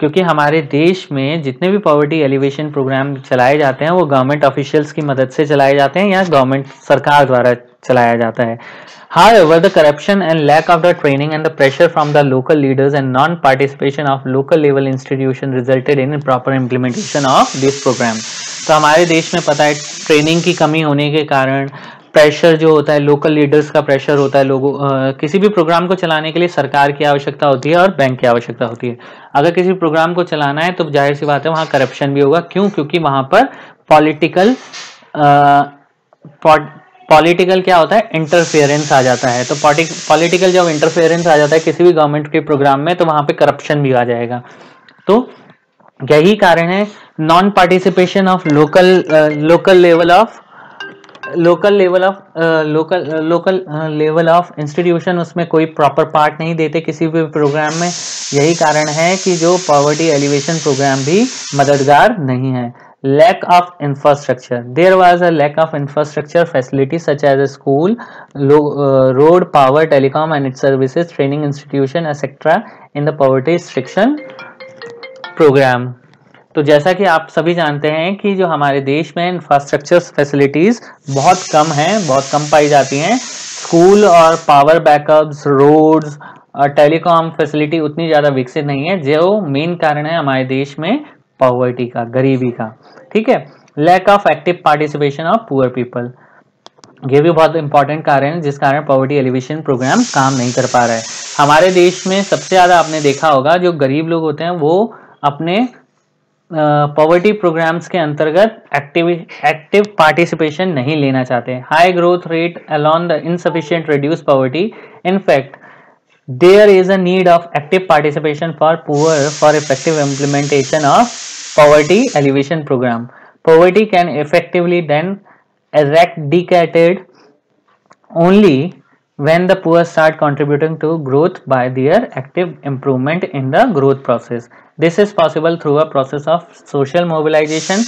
क्योंकि हमारे देश में जितने भी पॉवर्टी एलिवेशन प्रोग्राम चलाए जाते हैं वो गवर्नमेंट ऑफिशियल्स की मदद से चलाए जाते हैं या गवर्नमेंट सरकार द्वारा चलाया जाता है। However, the corruption and lack of the training and the pressure from the local leaders and non-participation of local level institution resulted in proper implementation of this program. तो हमारे देश में पता है ट्रेनिंग की कमी होने के कारण प्रेशर जो होता है, लोकल लीडर्स का प्रेशर होता है, लोगों किसी भी प्रोग्राम को चलाने के लिए सरकार की आवश्यकता होती है और बैंक की आवश्यकता होती है। अगर किसी प्रोग्राम को चलाना है तो जाहिर सी बात है वहाँ करप्शन भी होगा। क्यों? क्योंकि वहाँ पर पॉलिटिकल क्या होता है, इंटरफेरेंस आ जाता है। तो पॉलिटिकल जब इंटरफेरेंस आ जाता है किसी भी गवर्नमेंट के प्रोग्राम में तो वहाँ पे करप्शन भी आ जाएगा। तो यही कारण है non participation of local level of institution, उसमें कोई प्रॉपर पार्ट नहीं देते किसी भी प्रोग्राम में। यही कारण है कि जो पॉवर्टी एलिवेशन प्रोग्राम भी मददगार नहीं है। Lack of infrastructure. There was a lack of infrastructure facilities such as a school, road, power, telecom and its services, training institution, etc. in the poverty restriction program. तो जैसा कि आप सभी जानते हैं कि जो हमारे देश में इंफ्रास्ट्रक्चर फैसिलिटीज बहुत कम हैं, बहुत कम पाई जाती हैं। स्कूल और पावर बैकअप्स, रोड्स और टेलीकॉम फैसिलिटी उतनी ज़्यादा विकसित नहीं है, जो मेन कारण है हमारे देश में पॉवर्टी का, गरीबी का। ठीक है, lack of active participation of poor people, ये भी बहुत इंपॉर्टेंट कारण है जिस कारण पॉवर्टी एलिवेशन प्रोग्राम काम नहीं कर पा रहा है। हमारे देश में सबसे ज़्यादा आपने देखा होगा जो गरीब लोग होते हैं वो अपने पॉवर्टी प्रोग्राम्स के अंतर्गत एक्टिव पार्टिसिपेशन नहीं लेना चाहते। High growth rate along the insufficient reduce poverty, in fact there is a need of active participation for poor for effective implementation of poverty alleviation program. Poverty can effectively then eradicate only when the poor start contributing to growth by their active improvement in the growth process. This is possible through a process of social mobilization,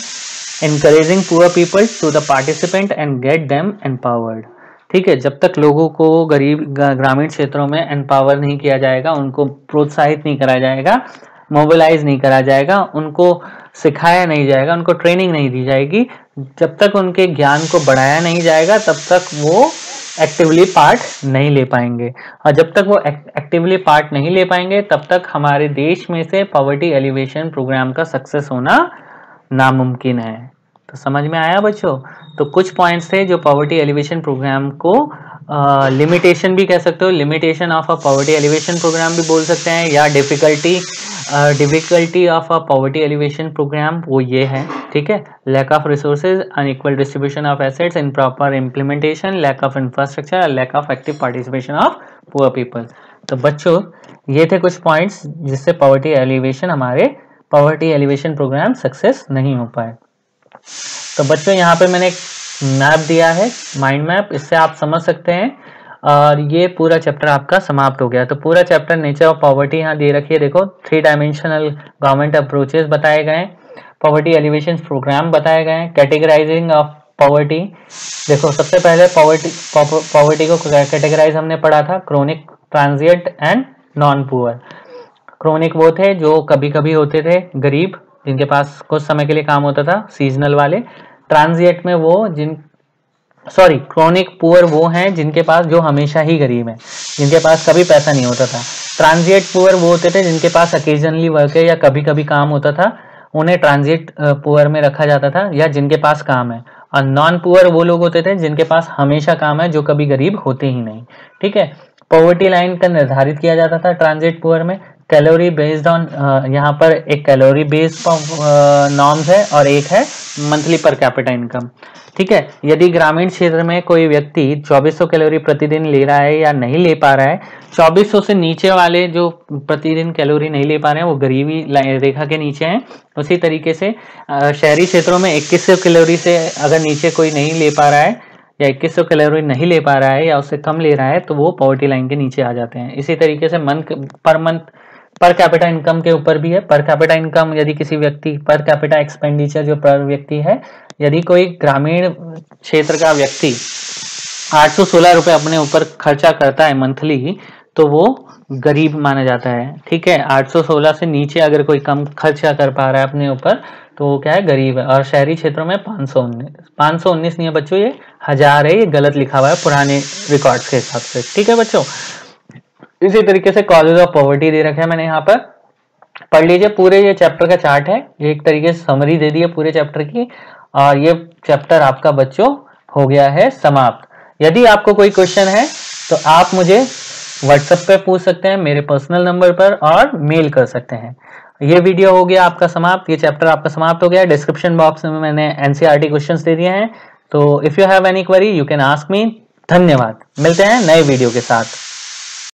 encouraging poor people to the participant and get them empowered। ठीक है, जब तक लोगों को ग्रामीण क्षेत्रों में empower नहीं किया जाएगा, उनको प्रोत्साहित नहीं करा जाएगा, मोबिलाइज नहीं करा जाएगा, उनको सिखाया नहीं जाएगा, उनको ट्रेनिंग नहीं दी जाएगी, जब तक उनके ज्ञान को बढ़ाया नहीं जाएगा तब तक वो एक्टिवली पार्ट नहीं ले पाएंगे। और जब तक वो एक्टिवली पार्ट नहीं ले पाएंगे तब तक हमारे देश में से पॉवर्टी एलिवेशन प्रोग्राम का सक्सेस होना नामुमकिन है। तो समझ में आया बच्चों? तो कुछ पॉइंट्स थे जो पॉवर्टी एलिवेशन प्रोग्राम को लिमिटेशन भी कह सकते हो, limitation of a poverty elevation program भी बोल सकते हैं, या difficulty of a poverty elevation program वो ये है। ठीक है, lack of resources, unequal distribution of assets, improper implementation, lack of infrastructure, lack of active participation of poor people. तो बच्चों ये थे कुछ पॉइंट्स जिससे पॉवर्टी एलिवेशन प्रोग्राम सक्सेस नहीं हो पाए। तो बच्चों यहाँ पे मैंने एक मैप दिया है, माइंड मैप, इससे आप समझ सकते हैं। और ये पूरा चैप्टर आपका समाप्त हो गया। तो पूरा चैप्टर नेचर ऑफ पॉवर्टी यहाँ दे रखी है, देखो 3 डायमेंशनल गवर्नमेंट अप्रोचेस बताए गए, पॉवर्टी एलिवेशन प्रोग्राम बताए गए, कैटेगराइजिंग ऑफ पॉवर्टी। देखो सबसे पहले पॉवर्टी को कैटेगराइज हमने पढ़ा था, chronic, transient and non poor. Chronic वो थे जो कभी कभी होते थे, गरीब, जिनके पास कुछ समय के लिए काम होता था, सीजनल वाले। ट्रांजिएंट में वो क्रोनिक पुअर वो हैं जिनके पास, जो हमेशा ही गरीब हैं, जिनके पास कभी पैसा नहीं होता था। ट्रांजिएंट पुअर वो होते थे जिनके पास अकेजनली वर्क है या कभी कभी काम होता था, उन्हें ट्रांजिएंट पुअर में रखा जाता था, या जिनके पास काम है। और नॉन पुअर वो लोग होते थे जिनके पास हमेशा काम है, जो कभी गरीब होते ही नहीं। ठीक है, पॉवर्टी लाइन का निर्धारित किया जाता था ट्रांजिएंट पुअर में, कैलोरी बेस्ड ऑन, यहाँ पर एक कैलोरी बेस्ड नॉर्म्स है और एक है मंथली पर कैपिटा इनकम। ठीक है, यदि ग्रामीण क्षेत्र में कोई व्यक्ति 2400 कैलोरी प्रतिदिन ले रहा है या नहीं ले पा रहा है, 2400 से नीचे वाले जो प्रतिदिन कैलोरी नहीं ले पा रहे हैं वो गरीबी रेखा के नीचे हैं। उसी तरीके से शहरी क्षेत्रों में 2100 कैलोरी से अगर नीचे कोई नहीं ले पा रहा है या 2100 कैलोरी नहीं ले पा रहा है या उससे कम ले रहा है तो वो पॉवर्टी लाइन के नीचे आ जाते हैं। इसी तरीके से पर कैपिटा इनकम के ऊपर भी है। पर कैपिटा इनकम, यदि किसी व्यक्ति, पर कैपिटा एक्सपेंडिचर जो पर व्यक्ति है, यदि कोई ग्रामीण क्षेत्र का व्यक्ति 816 रुपए अपने ऊपर खर्चा करता है मंथली, तो वो गरीब माना जाता है। ठीक है, 816 से नीचे अगर कोई कम खर्चा कर पा रहा है अपने ऊपर तो वो क्या है, गरीब है। और शहरी क्षेत्रों में 519 नहीं है बच्चों, ये 1000 है, ये गलत लिखा हुआ है पुराने रिकॉर्ड्स के हिसाब से। ठीक है बच्चों, इसी तरीके से कॉजेज ऑफ पॉवर्टी दे रखा है मैंने यहाँ पर, पढ़ लीजिए। पूरे ये चैप्टर का चार्ट है, ये एक तरीके से समरी दे दी है पूरे चैप्टर की, और ये चैप्टर आपका बच्चों हो गया है समाप्त। यदि आपको कोई क्वेश्चन है तो आप मुझे व्हाट्सएप पे पूछ सकते हैं, मेरे पर्सनल नंबर पर, और मेल कर सकते हैं। ये वीडियो हो गया आपका समाप्त, ये चैप्टर आपका समाप्त हो गया। डिस्क्रिप्शन बॉक्स में मैंने एनसीईआरटी क्वेश्चंस दे दिए हैं, तो if you have any query you can ask me. धन्यवाद, मिलते हैं नए वीडियो के साथ।